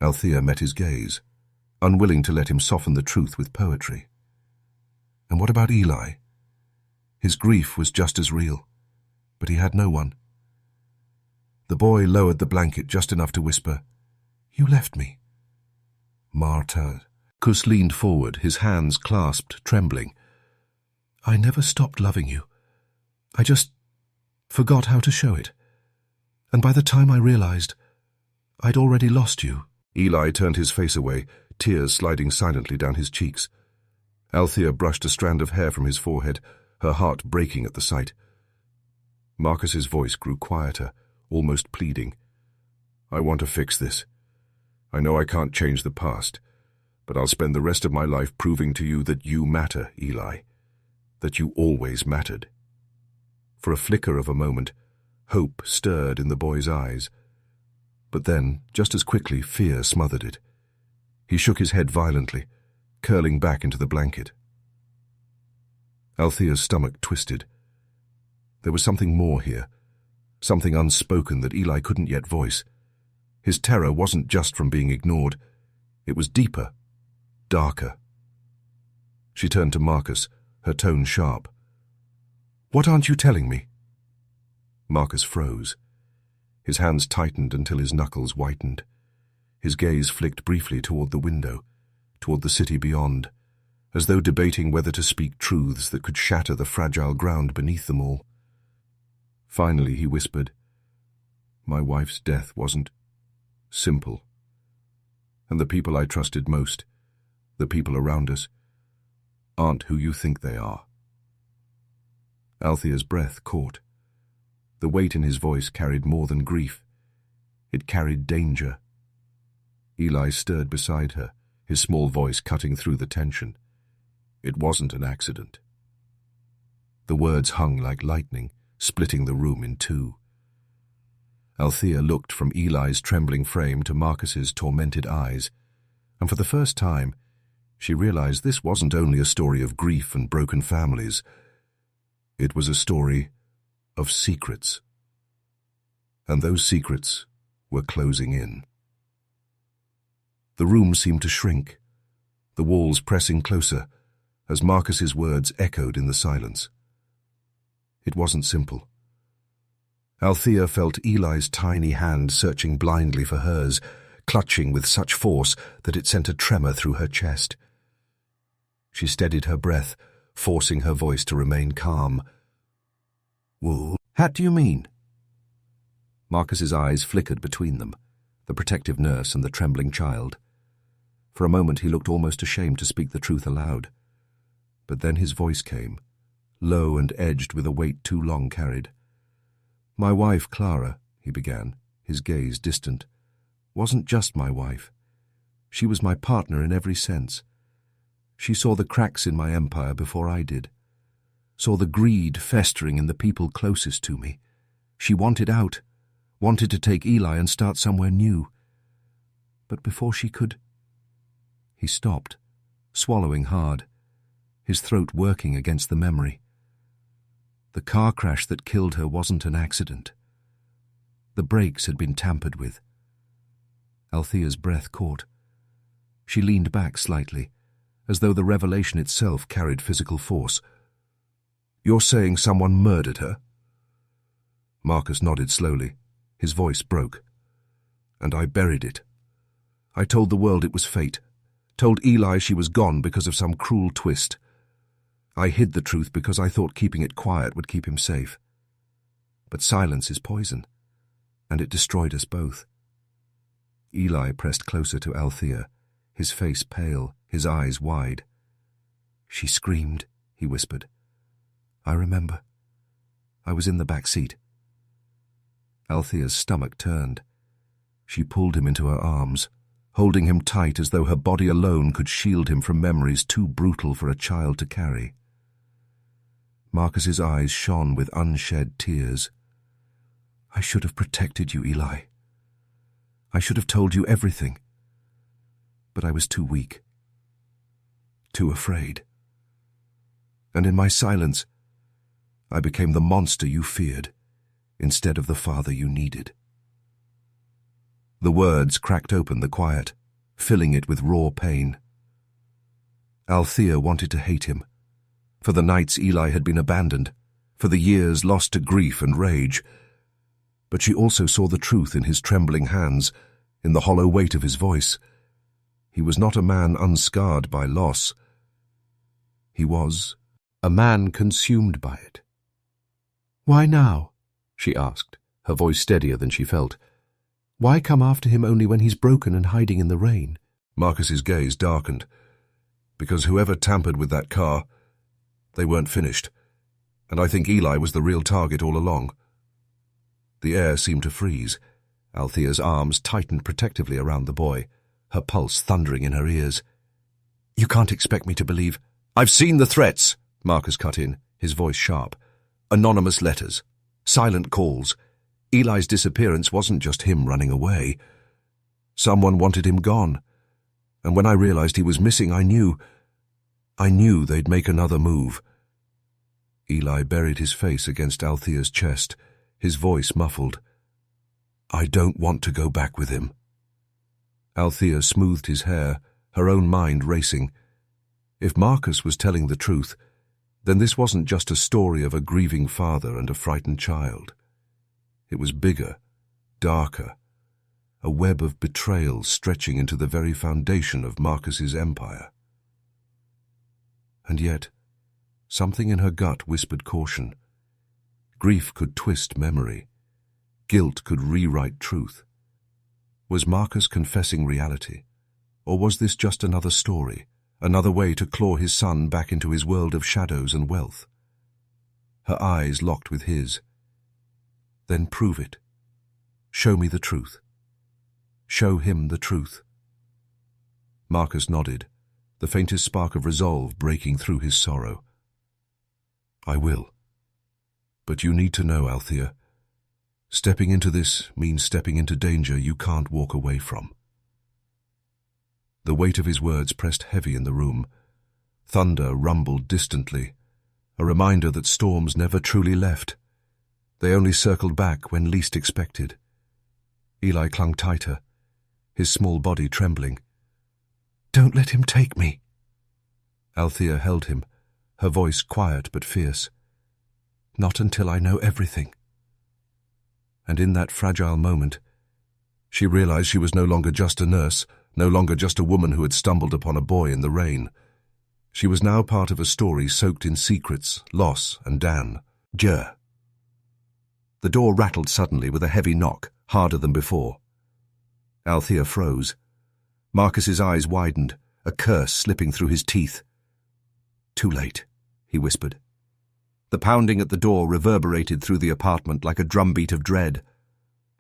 [SPEAKER 2] Althea met his gaze, unwilling to let him soften the truth with poetry. "And what about Eli? His grief was just as real, but he had no one." The boy lowered the blanket just enough to whisper, "You left me." "Martha." Kus leaned forward, his hands clasped, trembling. "I never stopped loving you. I just forgot how to show it. And by the time I realized, I'd already lost you." Eli turned his face away, tears sliding silently down his cheeks. Althea brushed a strand of hair from his forehead, her heart breaking at the sight. Marcus's voice grew quieter, almost pleading. "I want to fix this. I know I can't change the past, but I'll spend the rest of my life proving to you that you matter, Eli, that you always mattered." For a flicker of a moment, hope stirred in the boy's eyes. But then, just as quickly, fear smothered it. He shook his head violently, curling back into the blanket. Althea's stomach twisted. There was something more here, something unspoken that Eli couldn't yet voice. His terror wasn't just from being ignored. It was deeper, darker. She turned to Marcus, her tone sharp. "What aren't you telling me?" Marcus froze. His hands tightened until his knuckles whitened. His gaze flicked briefly toward the window, toward the city beyond, as though debating whether to speak truths that could shatter the fragile ground beneath them all. Finally he whispered, "My wife's death wasn't simple. And the people I trusted most, the people around us, aren't who you think they are." Althea's breath caught. The weight in his voice carried more than grief. It carried danger. Eli stirred beside her, his small voice cutting through the tension. "It wasn't an accident." The words hung like lightning, splitting the room in two. Althea looked from Eli's trembling frame to Marcus's tormented eyes, and for the first time, she realized this wasn't only a story of grief and broken families. It was a story of secrets. And those secrets were closing in. The room seemed to shrink, the walls pressing closer, as Marcus's words echoed in the silence. It wasn't simple. Althea felt Eli's tiny hand searching blindly for hers, clutching with such force that it sent a tremor through her chest. She steadied her breath, forcing her voice to remain calm. "What do you mean?" Marcus's eyes flickered between them, the protective nurse and the trembling child. For a moment he looked almost ashamed to speak the truth aloud. But then his voice came, low and edged with a weight too long carried. "My wife, Clara," he began, his gaze distant, "wasn't just my wife. She was my partner in every sense. She saw the cracks in my empire before I did, saw the greed festering in the people closest to me. She wanted out, wanted to take Eli and start somewhere new. But before she could—" He stopped, swallowing hard, his throat working against the memory. The car crash that killed her wasn't an accident. The brakes had been tampered with. Althea's breath caught. She leaned back slightly, as though the revelation itself carried physical force. "You're saying someone murdered her?" Marcus nodded slowly. His voice broke. "And I buried it. I told the world it was fate, told Eli she was gone because of some cruel twist. I hid the truth because I thought keeping it quiet would keep him safe. But silence is poison, and it destroyed us both." Eli pressed closer to Althea, his face pale, his eyes wide. "She screamed," he whispered. "I remember. I was in the back seat." Althea's stomach turned. She pulled him into her arms, holding him tight as though her body alone could shield him from memories too brutal for a child to carry. Marcus's eyes shone with unshed tears. "I should have protected you, Eli. I should have told you everything. But I was too weak, too afraid. And in my silence, I became the monster you feared, instead of the father you needed." The words cracked open the quiet, filling it with raw pain. Althea wanted to hate him, for the nights Eli had been abandoned, for the years lost to grief and rage. But she also saw the truth in his trembling hands, in the hollow weight of his voice. He was not a man unscarred by loss. He was a man consumed by it. "Why now?" she asked, her voice steadier than she felt. "Why come after him only when he's broken and hiding in the rain?" Marcus's gaze darkened. "Because whoever tampered with that car, they weren't finished, and I think Eli was the real target all along." The air seemed to freeze. Althea's arms tightened protectively around the boy, her pulse thundering in her ears. "You can't expect me to believe—" "I've seen the threats," Marcus cut in, his voice sharp. "Anonymous letters, silent calls. Eli's disappearance wasn't just him running away. Someone wanted him gone, and when I realized he was missing, I knew they'd make another move." Eli buried his face against Althea's chest, his voice muffled. "I don't want to go back with him." Althea smoothed his hair, her own mind racing. If Marcus was telling the truth, then this wasn't just a story of a grieving father and a frightened child. It was bigger, darker, a web of betrayal stretching into the very foundation of Marcus's empire. And yet, something in her gut whispered caution. Grief could twist memory. Guilt could rewrite truth. Was Marcus confessing reality, or was this just another story, another way to claw his son back into his world of shadows and wealth. Her eyes locked with his. Then prove it. Show me the truth. Show him the truth. Marcus nodded, the faintest spark of resolve breaking through his sorrow. I will. But you need to know, Althea, stepping into this means stepping into danger you can't walk away from. The weight of his words pressed heavy in the room. Thunder rumbled distantly, a reminder that storms never truly left. They only circled back when least expected. Eli clung tighter, his small body trembling. Don't let him take me. Althea held him, her voice quiet but fierce. Not until I know everything. And in that fragile moment, she realized she was no longer just a nurse, no longer just a woman who had stumbled upon a boy in the rain. She was now part of a story soaked in secrets, loss, and danger. The door rattled suddenly with a heavy knock, harder than before. Althea froze. Marcus's eyes widened, a curse slipping through his teeth. Too late, he whispered. The pounding at the door reverberated through the apartment like a drumbeat of dread.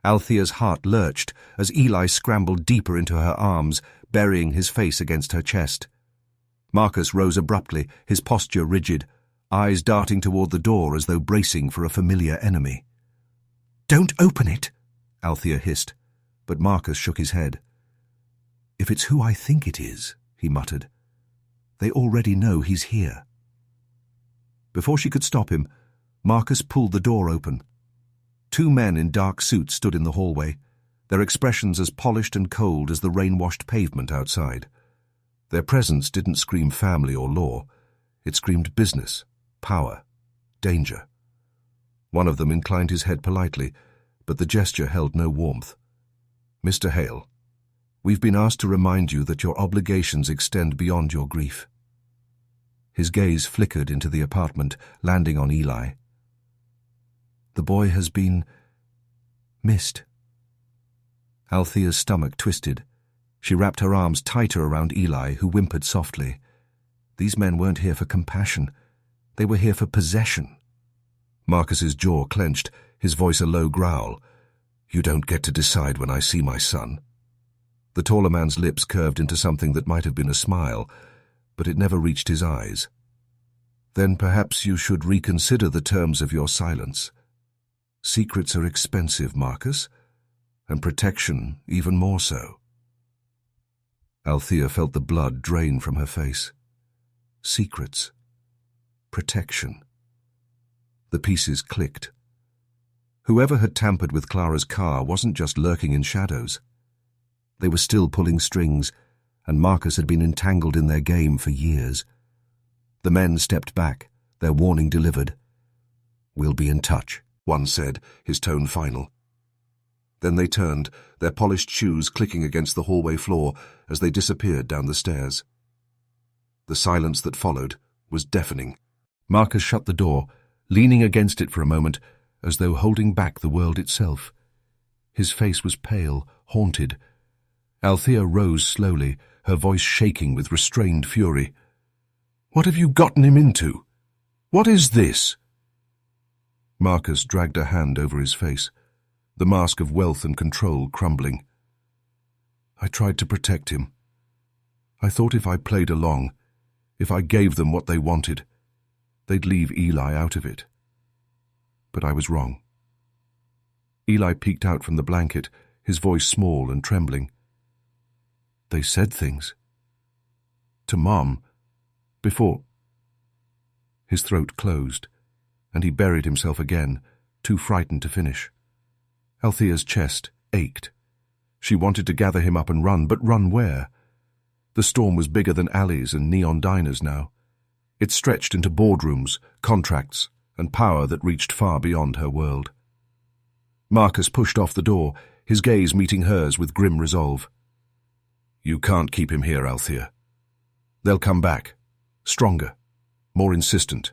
[SPEAKER 2] Althea's heart lurched as Eli scrambled deeper into her arms, burying his face against her chest. Marcus rose abruptly, his posture rigid, eyes darting toward the door as though bracing for a familiar enemy. Don't open it, Althea hissed, but Marcus shook his head. If it's who I think it is, he muttered, they already know he's here. Before she could stop him, Marcus pulled the door open. Two men in dark suits stood in the hallway, their expressions as polished and cold as the rain-washed pavement outside. Their presence didn't scream family or law. It screamed business, power, danger. One of them inclined his head politely, but the gesture held no warmth. Mr. Hale, we've been asked to remind you that your obligations extend beyond your grief. His gaze flickered into the apartment, landing on Eli. The boy has been missed. Althea's stomach twisted. She wrapped her arms tighter around Eli, who whimpered softly. These men weren't here for compassion. They were here for possession. Marcus's jaw clenched, his voice a low growl. You don't get to decide when I see my son. The taller man's lips curved into something that might have been a smile, but it never reached his eyes. Then perhaps you should reconsider the terms of your silence. Secrets are expensive, Marcus, and protection even more so. Althea felt the blood drain from her face. Secrets. Protection. The pieces clicked. Whoever had tampered with Clara's car wasn't just lurking in shadows. They were still pulling strings, and Marcus had been entangled in their game for years. The men stepped back, their warning delivered. We'll be in touch, one said, his tone final. Then they turned, their polished shoes clicking against the hallway floor as they disappeared down the stairs. The silence that followed was deafening. Marcus shut the door, leaning against it for a moment, as though holding back the world itself. His face was pale, haunted. Althea rose slowly, her voice shaking with restrained fury. What have you gotten him into? What is this? Marcus dragged a hand over his face, the mask of wealth and control crumbling. I tried to protect him. I thought if I played along, if I gave them what they wanted, they'd leave Eli out of it. But I was wrong. Eli peeked out from the blanket, his voice small and trembling. They said things. To Mom. Before. His throat closed, and he buried himself again, too frightened to finish. Althea's chest ached. She wanted to gather him up and run, but run where? The storm was bigger than alleys and neon diners now. It stretched into boardrooms, contracts, and power that reached far beyond her world. Marcus pushed off the door, his gaze meeting hers with grim resolve. You can't keep him here, Althea. They'll come back. Stronger. More insistent.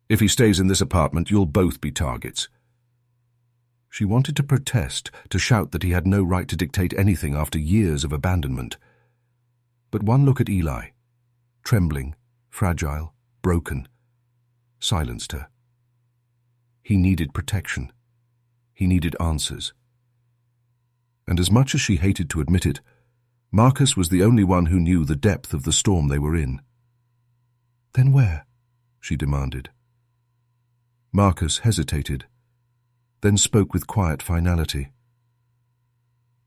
[SPEAKER 2] If he stays in this apartment, you'll both be targets. She wanted to protest, to shout that he had no right to dictate anything after years of abandonment. But one look at Eli, trembling, fragile, broken, silenced her. He needed protection. He needed answers. And as much as she hated to admit it, Marcus was the only one who knew the depth of the storm they were in. "Then where?" she demanded. Marcus hesitated, then spoke with quiet finality.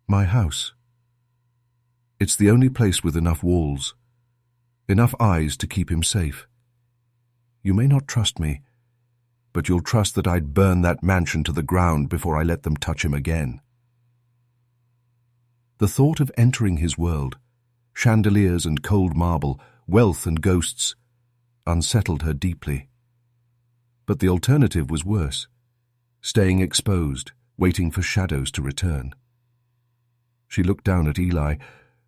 [SPEAKER 2] "My house. It's the only place with enough walls, enough eyes to keep him safe. You may not trust me, but you'll trust that I'd burn that mansion to the ground before I let them touch him again." The thought of entering his world, chandeliers and cold marble, wealth and ghosts, unsettled her deeply. But the alternative was worse, staying exposed, waiting for shadows to return. She looked down at Eli,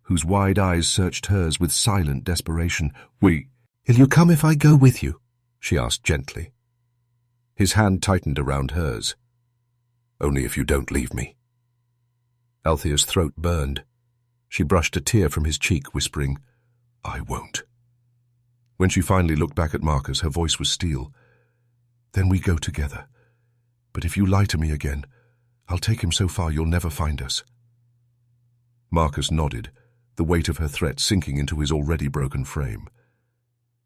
[SPEAKER 2] whose wide eyes searched hers with silent desperation. "Will you come if I go with you?" she asked gently. His hand tightened around hers. "Only if you don't leave me." Althea's throat burned. She brushed a tear from his cheek, whispering, "I won't." When she finally looked back at Marcus, her voice was steel. "Then we go together. But if you lie to me again, I'll take him so far you'll never find us." Marcus nodded, the weight of her threat sinking into his already broken frame.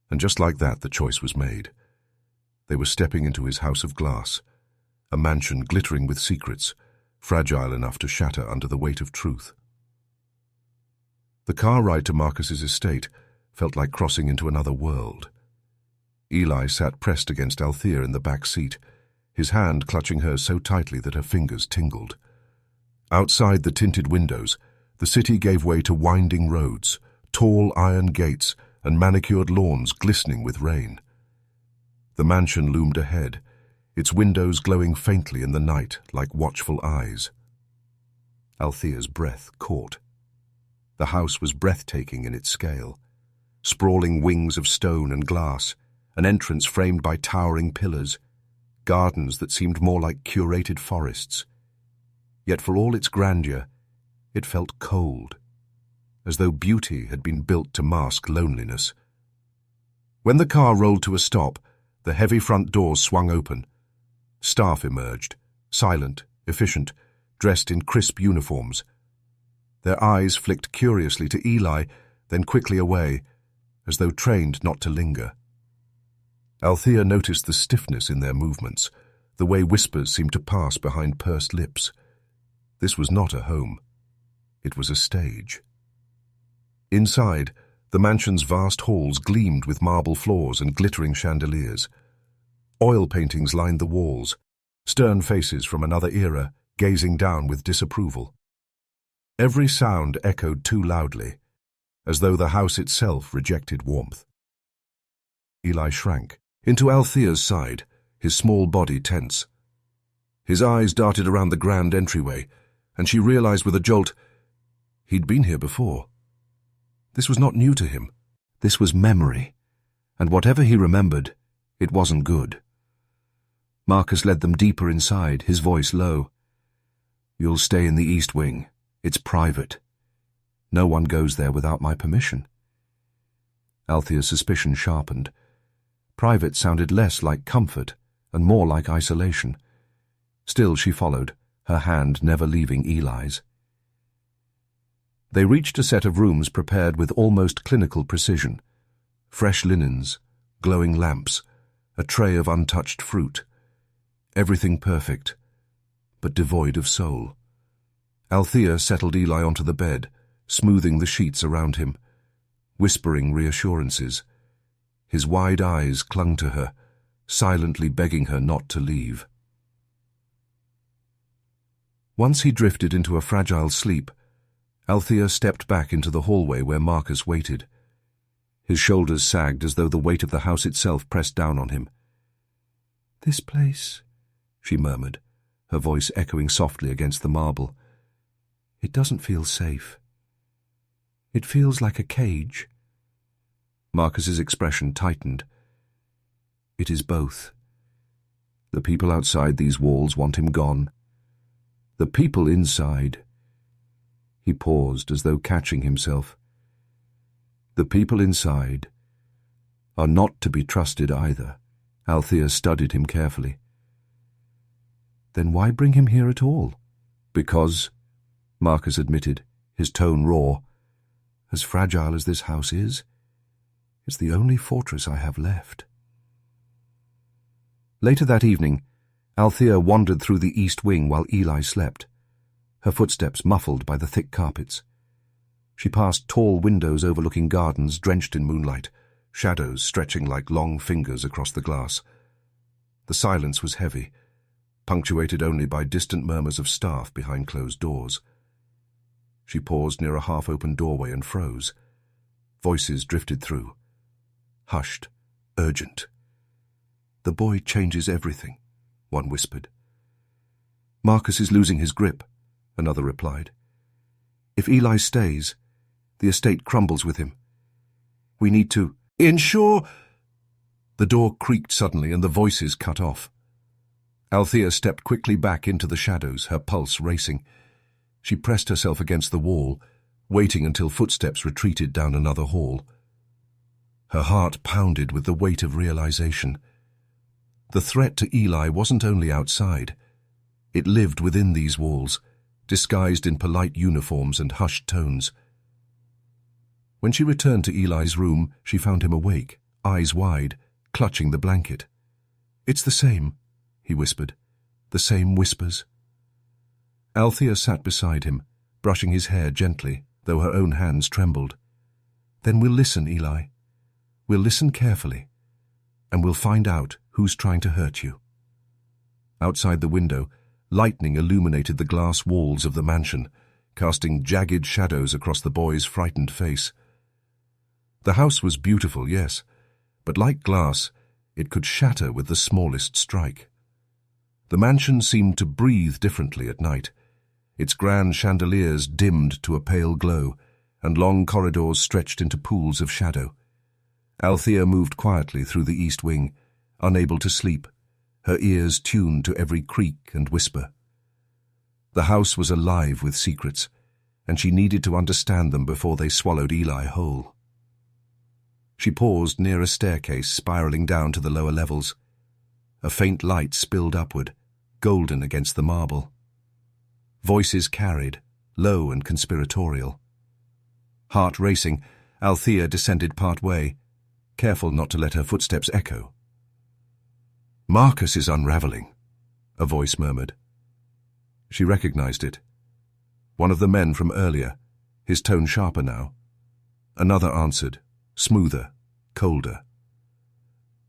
[SPEAKER 2] And just like that, the choice was made. They were stepping into his house of glass, a mansion glittering with secrets, fragile enough to shatter under the weight of truth. The car ride to Marcus's estate felt like crossing into another world. Eli sat pressed against Althea in the back seat, his hand clutching hers so tightly that her fingers tingled. Outside the tinted windows, the city gave way to winding roads, tall iron gates, and manicured lawns glistening with rain. The mansion loomed ahead, its windows glowing faintly in the night like watchful eyes. Althea's breath caught. The house was breathtaking in its scale. Sprawling wings of stone and glass, an entrance framed by towering pillars, gardens that seemed more like curated forests. Yet for all its grandeur, it felt cold, as though beauty had been built to mask loneliness. When the car rolled to a stop, the heavy front doors swung open. Staff emerged, silent, efficient, dressed in crisp uniforms. Their eyes flicked curiously to Eli, then quickly away, as though trained not to linger. Althea noticed the stiffness in their movements, the way whispers seemed to pass behind pursed lips. This was not a home. It was a stage. Inside, the mansion's vast halls gleamed with marble floors and glittering chandeliers. Oil paintings lined the walls, stern faces from another era gazing down with disapproval. Every sound echoed too loudly, as though the house itself rejected warmth. Eli shrank into Althea's side, his small body tense. His eyes darted around the grand entryway, and she realized with a jolt he'd been here before. This was not new to him. This was memory, and whatever he remembered, it wasn't good. Marcus led them deeper inside, his voice low. "You'll stay in the East Wing. It's private. No one goes there without my permission." Althea's suspicion sharpened. Private sounded less like comfort and more like isolation. Still she followed, her hand never leaving Eli's. They reached a set of rooms prepared with almost clinical precision. Fresh linens, glowing lamps, a tray of untouched fruit. Everything perfect, but devoid of soul. Althea settled Eli onto the bed, smoothing the sheets around him, whispering reassurances. His wide eyes clung to her, silently begging her not to leave. Once he drifted into a fragile sleep, Althea stepped back into the hallway where Marcus waited. His shoulders sagged as though the weight of the house itself pressed down on him. "This place," she murmured, her voice echoing softly against the marble. "It doesn't feel safe. It feels like a cage." Marcus's expression tightened. "It is both. The people outside these walls want him gone. The people inside—" He paused as though catching himself. "The people inside are not to be trusted either. Althea studied him carefully. Then why bring him here at all? Because, Marcus admitted, his tone raw, as fragile as this house is, it's the only fortress I have left. Later that evening, Althea wandered through the east wing while Eli slept, her footsteps muffled by the thick carpets. She passed tall windows overlooking gardens drenched in moonlight, shadows stretching like long fingers across the glass. The silence was heavy, punctuated only by distant murmurs of staff behind closed doors. She paused near a half-open doorway and froze. Voices drifted through. Hushed, urgent. "The boy changes everything," one whispered. "Marcus is losing his grip," another replied. "If Eli stays, the estate crumbles with him. We need to ensure—" The door creaked suddenly and the voices cut off. Althea stepped quickly back into the shadows, her pulse racing. She pressed herself against the wall, waiting until footsteps retreated down another hall. Her heart pounded with the weight of realization. The threat to Eli wasn't only outside. It lived within these walls, disguised in polite uniforms and hushed tones. When she returned to Eli's room, she found him awake, eyes wide, clutching the blanket. "It's the same," he whispered. "The same whispers." Althea sat beside him, brushing his hair gently, though her own hands trembled. "Then we'll listen, Eli. We'll listen carefully, and we'll find out who's trying to hurt you." Outside the window, lightning illuminated the glass walls of the mansion, casting jagged shadows across the boy's frightened face. The house was beautiful, yes, but like glass, it could shatter with the smallest strike. The mansion seemed to breathe differently at night. Its grand chandeliers dimmed to a pale glow, and long corridors stretched into pools of shadow. Althea moved quietly through the east wing, unable to sleep, her ears tuned to every creak and whisper. The house was alive with secrets, and she needed to understand them before they swallowed Eli whole. She paused near a staircase spiraling down to the lower levels. A faint light spilled upward, golden against the marble. Voices carried, low and conspiratorial. Heart racing, Althea descended part way, careful not to let her footsteps echo. "Marcus is unraveling," a voice murmured. She recognized it. One of the men from earlier, his tone sharper now. Another answered, smoother, colder.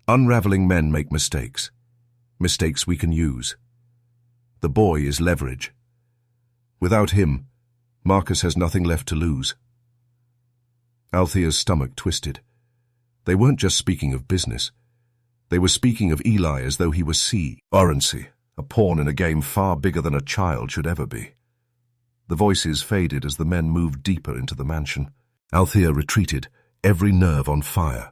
[SPEAKER 2] "Unraveling men make mistakes. Mistakes we can use. The boy is leverage. Without him, Marcus has nothing left to lose." Althea's stomach twisted. They weren't just speaking of business. They were speaking of Eli as though he was currency, a pawn in a game far bigger than a child should ever be. The voices faded as the men moved deeper into the mansion. Althea retreated, every nerve on fire.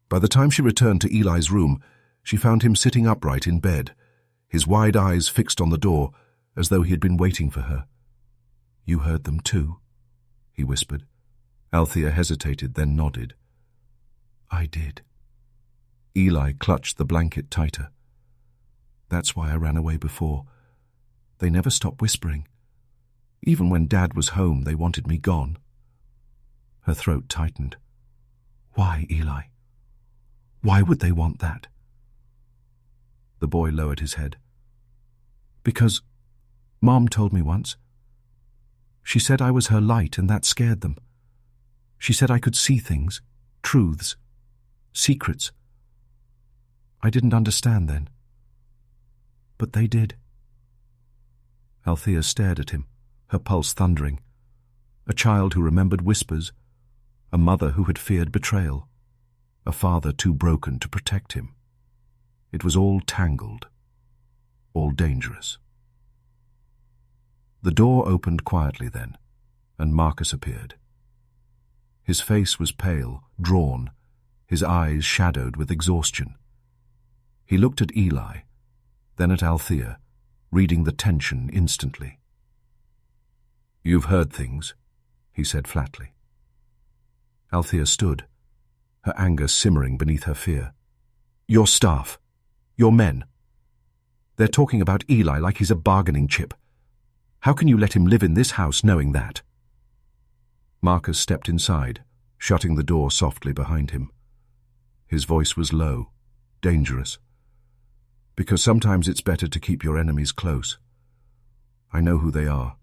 [SPEAKER 2] By the time she returned to Eli's room, she found him sitting upright in bed, his wide eyes fixed on the door, as though he had been waiting for her. "You heard them too?" he whispered. Althea hesitated, then nodded. "I did." Eli clutched the blanket tighter. "That's why I ran away before. They never stopped whispering. Even when Dad was home, they wanted me gone." Her throat tightened. "Why, Eli? Why would they want that?" The boy lowered his head. "Because Mom told me once. She said I was her light, and that scared them. She said I could see things, truths, secrets. I didn't understand then. But they did." Althea stared at him, her pulse thundering. A child who remembered whispers, a mother who had feared betrayal, a father too broken to protect him. It was all tangled, all dangerous. The door opened quietly then, and Marcus appeared. His face was pale, drawn, his eyes shadowed with exhaustion. He looked at Eli, then at Althea, reading the tension instantly. "You've heard things," he said flatly. Althea stood, her anger simmering beneath her fear. "Your staff. Your men. They're talking about Eli like he's a bargaining chip. How can you let him live in this house knowing that?" Marcus stepped inside, shutting the door softly behind him. His voice was low, dangerous. "Because sometimes it's better to keep your enemies close. I know who they are.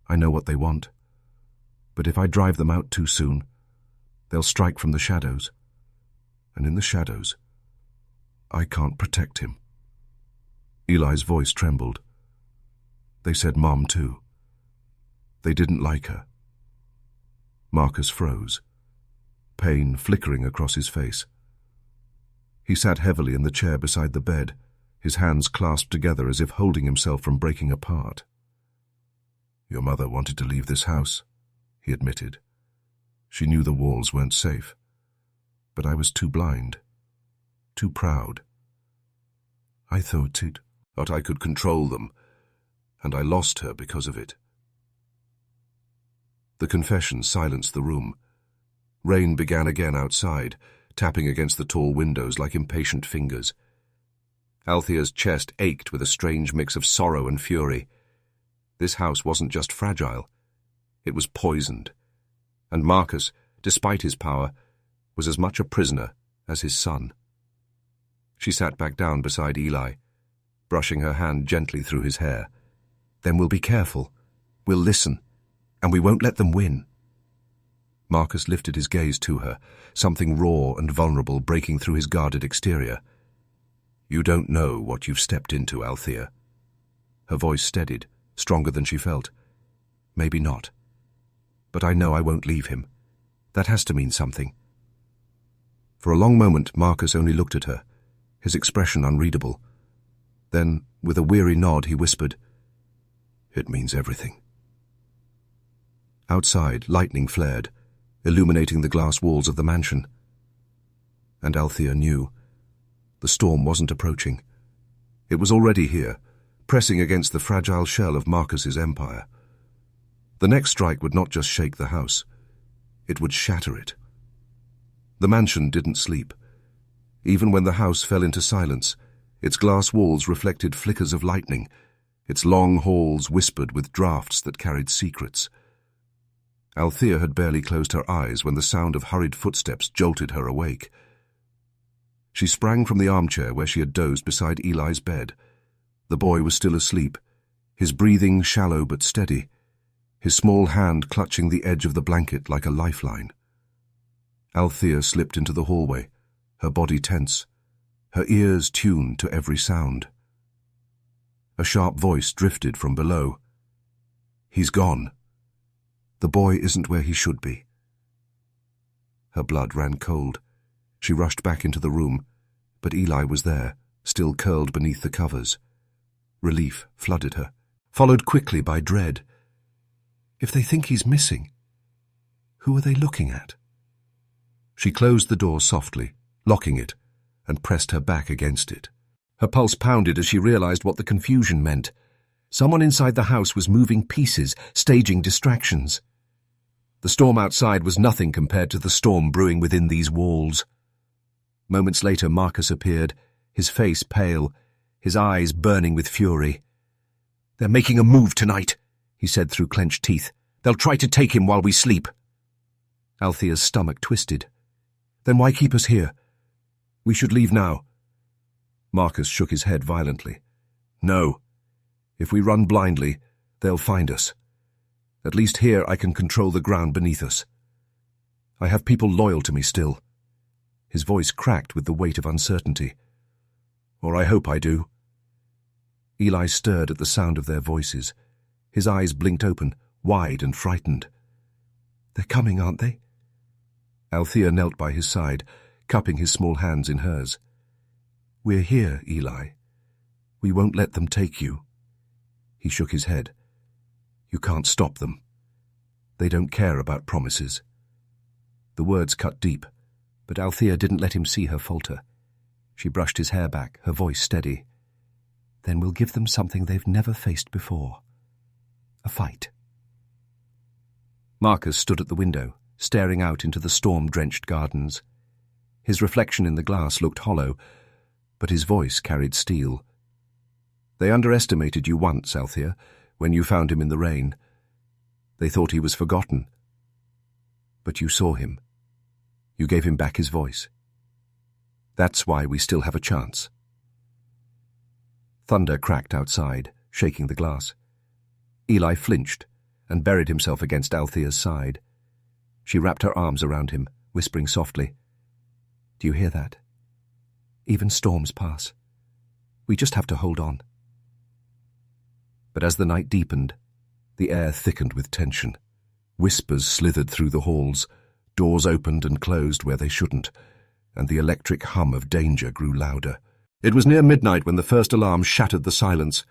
[SPEAKER 2] I know what they want. But if I drive them out too soon, they'll strike from the shadows. And in the shadows, I can't protect him." Eli's voice trembled. "They said Mom too. They didn't like her." Marcus froze, pain flickering across his face. He sat heavily in the chair beside the bed, his hands clasped together as if holding himself from breaking apart. "Your mother wanted to leave this house," he admitted. "She knew the walls weren't safe. But I was too blind, too proud. I thought I could control them, and I lost her because of it." The confession silenced the room. Rain began again outside, tapping against the tall windows like impatient fingers. Althea's chest ached with a strange mix of sorrow and fury. This house wasn't just fragile. It was poisoned. And Marcus, despite his power, was as much a prisoner as his son. She sat back down beside Eli, brushing her hand gently through his hair. "Then we'll be careful. We'll listen. And we won't let them win." Marcus lifted his gaze to her, something raw and vulnerable breaking through his guarded exterior. "You don't know what you've stepped into, Althea." Her voice steadied, stronger than she felt. "Maybe not. But I know I won't leave him. That has to mean something." For a long moment, Marcus only looked at her, his expression unreadable. Then, with a weary nod, he whispered, "It means everything." Outside, lightning flared, illuminating the glass walls of the mansion. And Althea knew. The storm wasn't approaching. It was already here, pressing against the fragile shell of Marcus's empire. The next strike would not just shake the house. It would shatter it. The mansion didn't sleep. Even when the house fell into silence, its glass walls reflected flickers of lightning, its long halls whispered with draughts that carried secrets. Althea had barely closed her eyes when the sound of hurried footsteps jolted her awake. She sprang from the armchair where she had dozed beside Eli's bed. The boy was still asleep, his breathing shallow but steady, his small hand clutching the edge of the blanket like a lifeline. Althea slipped into the hallway, her body tense, her ears tuned to every sound. A sharp voice drifted from below. "He's gone. The boy isn't where he should be." Her blood ran cold. She rushed back into the room, but Eli was there, still curled beneath the covers. Relief flooded her, followed quickly by dread. If they think he's missing, who are they looking at? She closed the door softly, locking it, and pressed her back against it. Her pulse pounded as she realized what the confusion meant. Someone inside the house was moving pieces, staging distractions. The storm outside was nothing compared to the storm brewing within these walls. Moments later, Marcus appeared, his face pale, his eyes burning with fury. "They're making a move tonight," he said through clenched teeth. "They'll try to take him while we sleep." Althea's stomach twisted. "Then why keep us here? We should leave now." Marcus shook his head violently. "No. If we run blindly, they'll find us. At least here I can control the ground beneath us. I have people loyal to me still." His voice cracked with the weight of uncertainty. "Or I hope I do." Eli stirred at the sound of their voices. His eyes blinked open, wide and frightened. "They're coming, aren't they?" Althea knelt by his side, cupping his small hands in hers. "We're here, Eli. We won't let them take you." He shook his head. "You can't stop them. They don't care about promises." The words cut deep, but Althea didn't let him see her falter. She brushed his hair back, her voice steady. "Then we'll give them something they've never faced before. A fight." Marcus stood at the window, staring out into the storm-drenched gardens. His reflection in the glass looked hollow, but his voice carried steel. "They underestimated you once, Althea, when you found him in the rain. They thought he was forgotten. But you saw him. You gave him back his voice. That's why we still have a chance." Thunder cracked outside, shaking the glass. Eli flinched and buried himself against Althea's side. She wrapped her arms around him, whispering softly, "Do you hear that? Even storms pass. We just have to hold on." But as the night deepened, the air thickened with tension. Whispers slithered through the halls, doors opened and closed where they shouldn't, and the electric hum of danger grew louder. It was near midnight when the first alarm shattered the silence.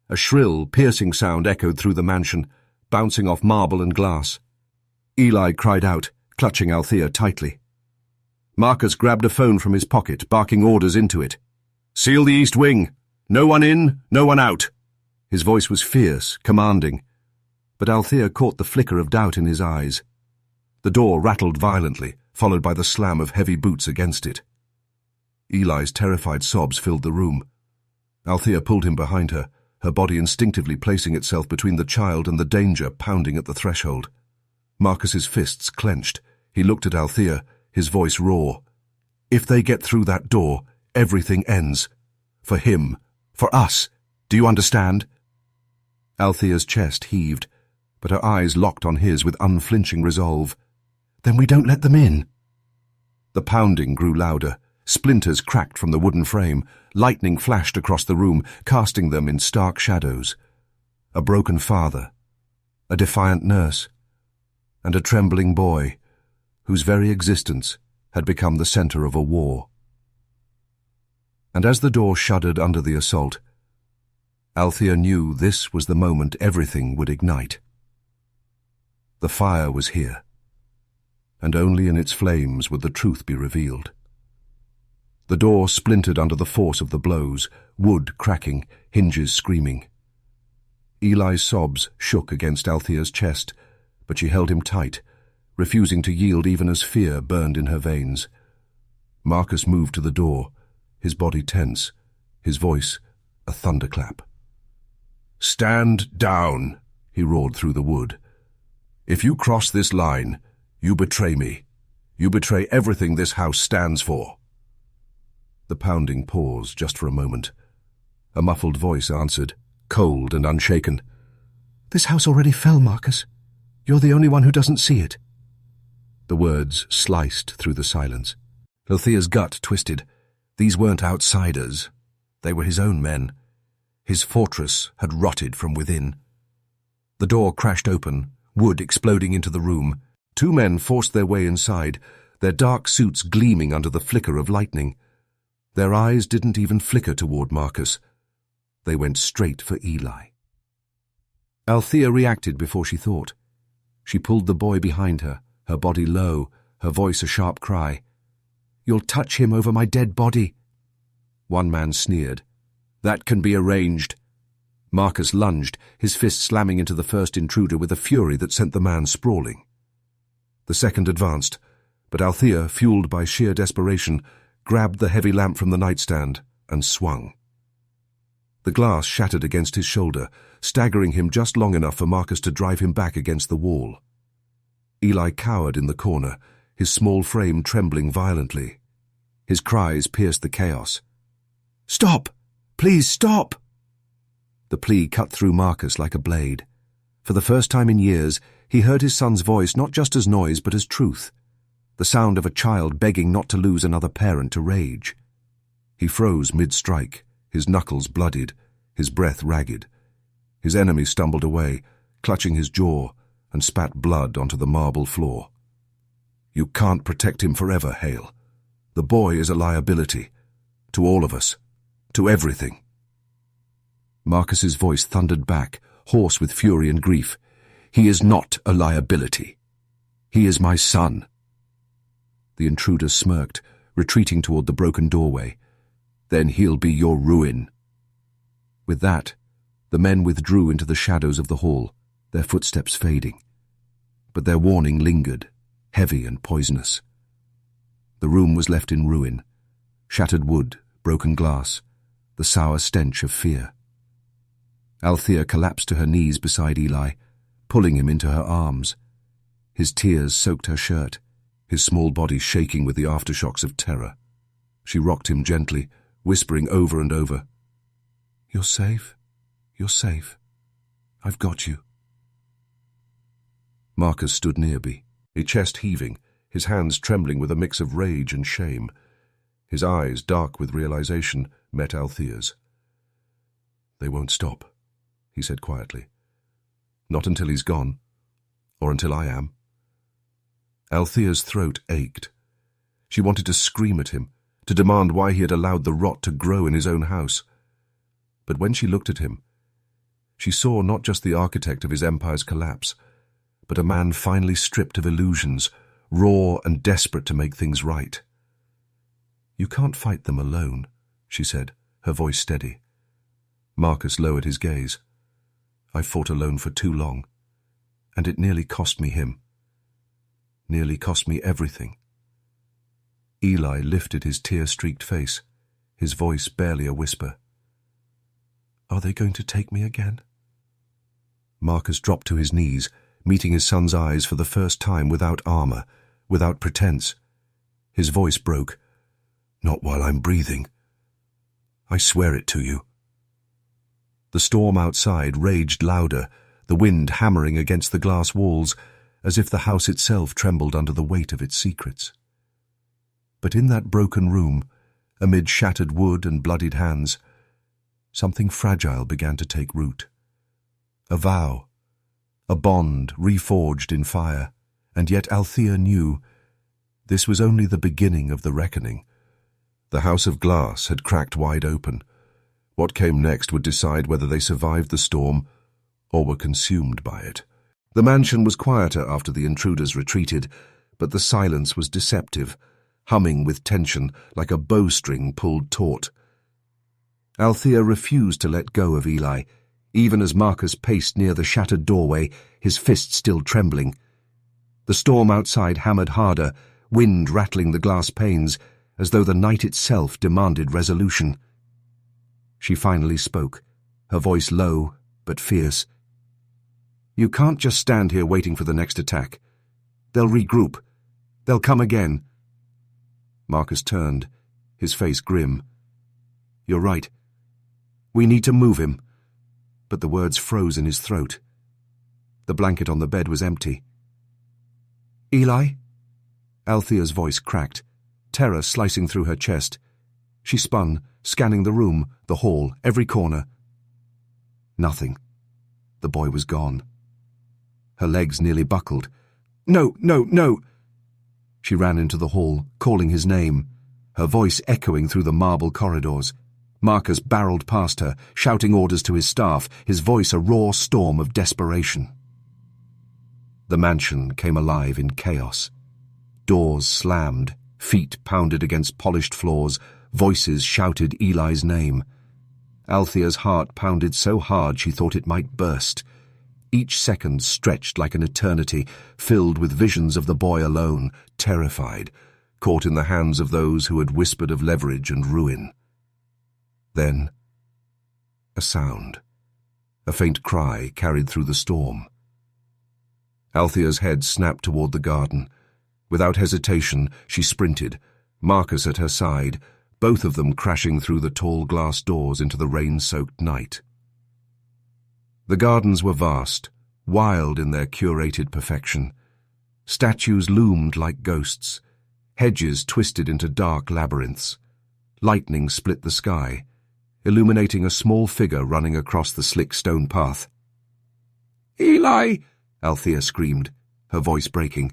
[SPEAKER 2] A shrill, piercing sound echoed through the mansion, bouncing off marble and glass. Eli cried out, clutching Althea tightly. Marcus grabbed a phone from his pocket, barking orders into it. "Seal the east wing! No one in, no one out!" His voice was fierce, commanding, but Althea caught the flicker of doubt in his eyes. The door rattled violently, followed by the slam of heavy boots against it. Eli's terrified sobs filled the room. Althea pulled him behind her, her body instinctively placing itself between the child and the danger pounding at the threshold. Marcus's fists clenched. He looked at Althea, his voice raw. "If they get through that door, everything ends. For him. For us. Do you understand?" Althea's chest heaved, but her eyes locked on his with unflinching resolve. "Then we don't let them in." The pounding grew louder. Splinters cracked from the wooden frame. Lightning flashed across the room, casting them in stark shadows. A broken father, a defiant nurse, and a trembling boy, whose very existence had become the center of a war. And as the door shuddered under the assault, Althea knew this was the moment everything would ignite. The fire was here, and only in its flames would the truth be revealed. The door splintered under the force of the blows, wood cracking, hinges screaming. Eli's sobs shook against Althea's chest, but she held him tight, refusing to yield even as fear burned in her veins. Marcus moved to the door, his body tense, his voice a thunderclap. "Stand down," he roared through the wood. "If you cross this line, you betray me. You betray everything this house stands for." The pounding paused just for a moment. A muffled voice answered, cold and unshaken. "This house already fell, Marcus. You're the only one who doesn't see it." The words sliced through the silence. Althea's gut twisted. These weren't outsiders. They were his own men. His fortress had rotted from within. The door crashed open, wood exploding into the room. Two men forced their way inside, their dark suits gleaming under the flicker of lightning. Their eyes didn't even flicker toward Marcus. They went straight for Eli. Althea reacted before she thought. She pulled the boy behind her, her body low, her voice a sharp cry. "You'll touch him over my dead body." One man sneered. "That can be arranged." Marcus lunged, his fist slamming into the first intruder with a fury that sent the man sprawling. The second advanced, but Althea, fueled by sheer desperation, grabbed the heavy lamp from the nightstand and swung. The glass shattered against his shoulder, staggering him just long enough for Marcus to drive him back against the wall. Eli cowered in the corner, his small frame trembling violently. His cries pierced the chaos. "Stop! Please stop!" The plea cut through Marcus like a blade. For the first time in years, he heard his son's voice not just as noise but as truth. The sound of a child begging not to lose another parent to rage. He froze mid-strike, his knuckles bloodied, his breath ragged. His enemy stumbled away, clutching his jaw, and spat blood onto the marble floor. "You can't protect him forever, Hale. The boy is a liability. To all of us. To everything." Marcus's voice thundered back, hoarse with fury and grief. "He is not a liability. He is my son." The intruder smirked, retreating toward the broken doorway. "Then he'll be your ruin." With that, the men withdrew into the shadows of the hall, their footsteps fading. But their warning lingered, heavy and poisonous. The room was left in ruin. Shattered wood, broken glass, the sour stench of fear. Althea collapsed to her knees beside Eli, pulling him into her arms. His tears soaked her shirt, his small body shaking with the aftershocks of terror. She rocked him gently, whispering over and over, "You're safe. You're safe. I've got you." Marcus stood near me, his chest heaving, his hands trembling with a mix of rage and shame. His eyes, dark with realization, met Althea's. "They won't stop," he said quietly. "Not until he's gone, or until I am." Althea's throat ached. She wanted to scream at him, to demand why he had allowed the rot to grow in his own house. But when she looked at him, she saw not just the architect of his empire's collapse, but a man finally stripped of illusions, raw and desperate to make things right. "You can't fight them alone," she said, her voice steady. Marcus lowered his gaze. "I've fought alone for too long, and it nearly cost me him. Nearly cost me everything." Eli lifted his tear-streaked face, his voice barely a whisper. "Are they going to take me again?" Marcus dropped to his knees, meeting his son's eyes for the first time without armor, without pretense. His voice broke. "Not while I'm breathing. I swear it to you." The storm outside raged louder, the wind hammering against the glass walls, as if the house itself trembled under the weight of its secrets. But in that broken room, amid shattered wood and bloodied hands, something fragile began to take root. A vow, a bond reforged in fire, and yet Althea knew this was only the beginning of the reckoning. The house of glass had cracked wide open. What came next would decide whether they survived the storm or were consumed by it. The mansion was quieter after the intruders retreated, but the silence was deceptive, humming with tension like a bowstring pulled taut. Althea refused to let go of Eli, even as Marcus paced near the shattered doorway, his fist still trembling. The storm outside hammered harder, wind rattling the glass panes, as though the night itself demanded resolution. She finally spoke, her voice low but fierce. "You can't just stand here waiting for the next attack. They'll regroup. They'll come again." Marcus turned, his face grim. "You're right. We need to move him." But the words froze in his throat. The blanket on the bed was empty. "Eli?" Althea's voice cracked, terror slicing through her chest. She spun, scanning the room, the hall, every corner. Nothing. The boy was gone. Her legs nearly buckled. "No, no, no!" She ran into the hall, calling his name, her voice echoing through the marble corridors. Marcus barreled past her, shouting orders to his staff, his voice a raw storm of desperation. The mansion came alive in chaos. Doors slammed, feet pounded against polished floors, voices shouted Eli's name. Althea's heart pounded so hard she thought it might burst. Each second stretched like an eternity, filled with visions of the boy alone, terrified, caught in the hands of those who had whispered of leverage and ruin. Then, a sound. A faint cry carried through the storm. Althea's head snapped toward the garden. Without hesitation, she sprinted, Marcus at her side, both of them crashing through the tall glass doors into the rain-soaked night. The gardens were vast, wild in their curated perfection. Statues loomed like ghosts, hedges twisted into dark labyrinths. Lightning split the sky, illuminating a small figure running across the slick stone path. "Eli!" Althea screamed, her voice breaking.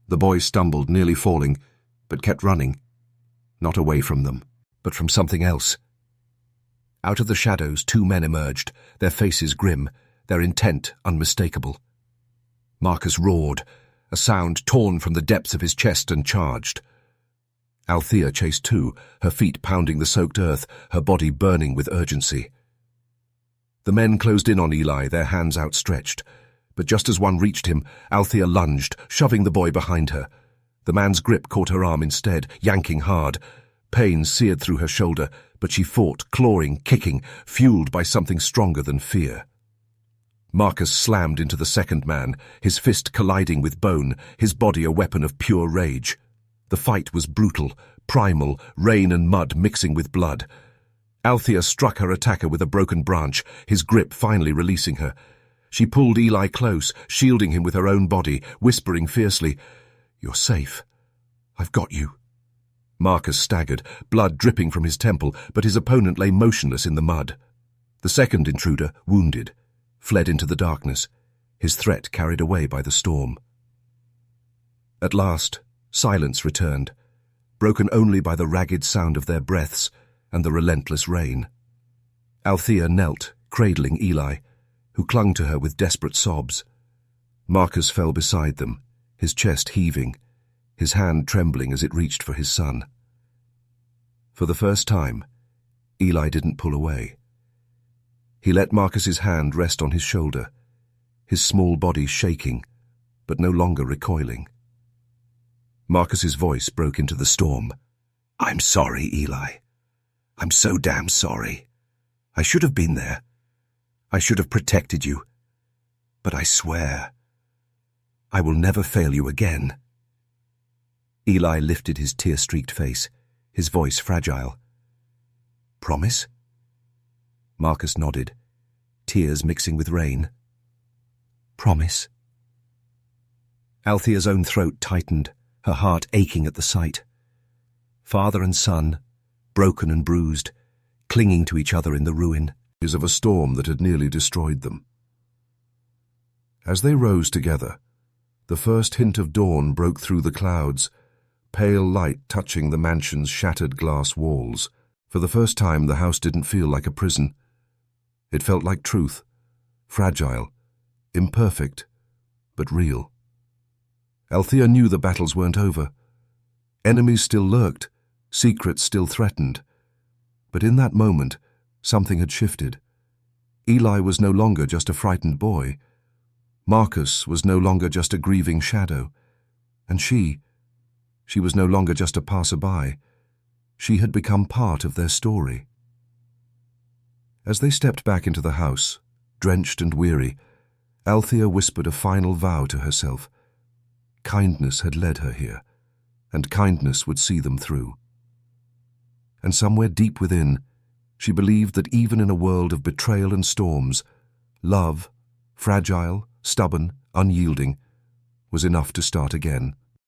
[SPEAKER 2] The boy stumbled, nearly falling, but kept running. Not away from them, but from something else. Out of the shadows, two men emerged, their faces grim, their intent unmistakable. Marcus roared, a sound torn from the depths of his chest, and charged. Althea chased too, her feet pounding the soaked earth, her body burning with urgency. The men closed in on Eli, their hands outstretched. But just as one reached him, Althea lunged, shoving the boy behind her. The man's grip caught her arm instead, yanking hard. Pain seared through her shoulder, but she fought, clawing, kicking, fueled by something stronger than fear. Marcus slammed into the second man, his fist colliding with bone, his body a weapon of pure rage. The fight was brutal, primal, rain and mud mixing with blood. Althea struck her attacker with a broken branch, his grip finally releasing her. She pulled Eli close, shielding him with her own body, whispering fiercely, "You're safe. I've got you." Marcus staggered, blood dripping from his temple, but his opponent lay motionless in the mud. The second intruder, wounded, fled into the darkness, his threat carried away by the storm. At last, silence returned, broken only by the ragged sound of their breaths and the relentless rain. Althea knelt, cradling Eli, who clung to her with desperate sobs. Marcus fell beside them, his chest heaving, his hand trembling as it reached for his son. For the first time, Eli didn't pull away. He let Marcus's hand rest on his shoulder, his small body shaking, but no longer recoiling. Marcus's voice broke into the storm. "I'm sorry, Eli. I'm so damn sorry. I should have been there. I should have protected you. But I swear, I will never fail you again." Eli lifted his tear-streaked face, his voice fragile. "Promise?" Marcus nodded, tears mixing with rain. "Promise." Althea's own throat tightened, her heart aching at the sight. Father and son, broken and bruised, clinging to each other in the ruin
[SPEAKER 1] of a storm that had nearly destroyed them. As they rose together, the first hint of dawn broke through the clouds, pale light touching the mansion's shattered glass walls. For the first time, the house didn't feel like a prison. It felt like truth, fragile, imperfect, but real. Althea knew the battles weren't over. Enemies still lurked, secrets still threatened. But in that moment, something had shifted. Eli was no longer just a frightened boy. Marcus was no longer just a grieving shadow. And she was no longer just a passerby. She had become part of their story. As they stepped back into the house, drenched and weary, Althea whispered a final vow to herself. Kindness had led her here, and kindness would see them through. And somewhere deep within, she believed that even in a world of betrayal and storms, love, fragile, stubborn, unyielding, was enough to start again.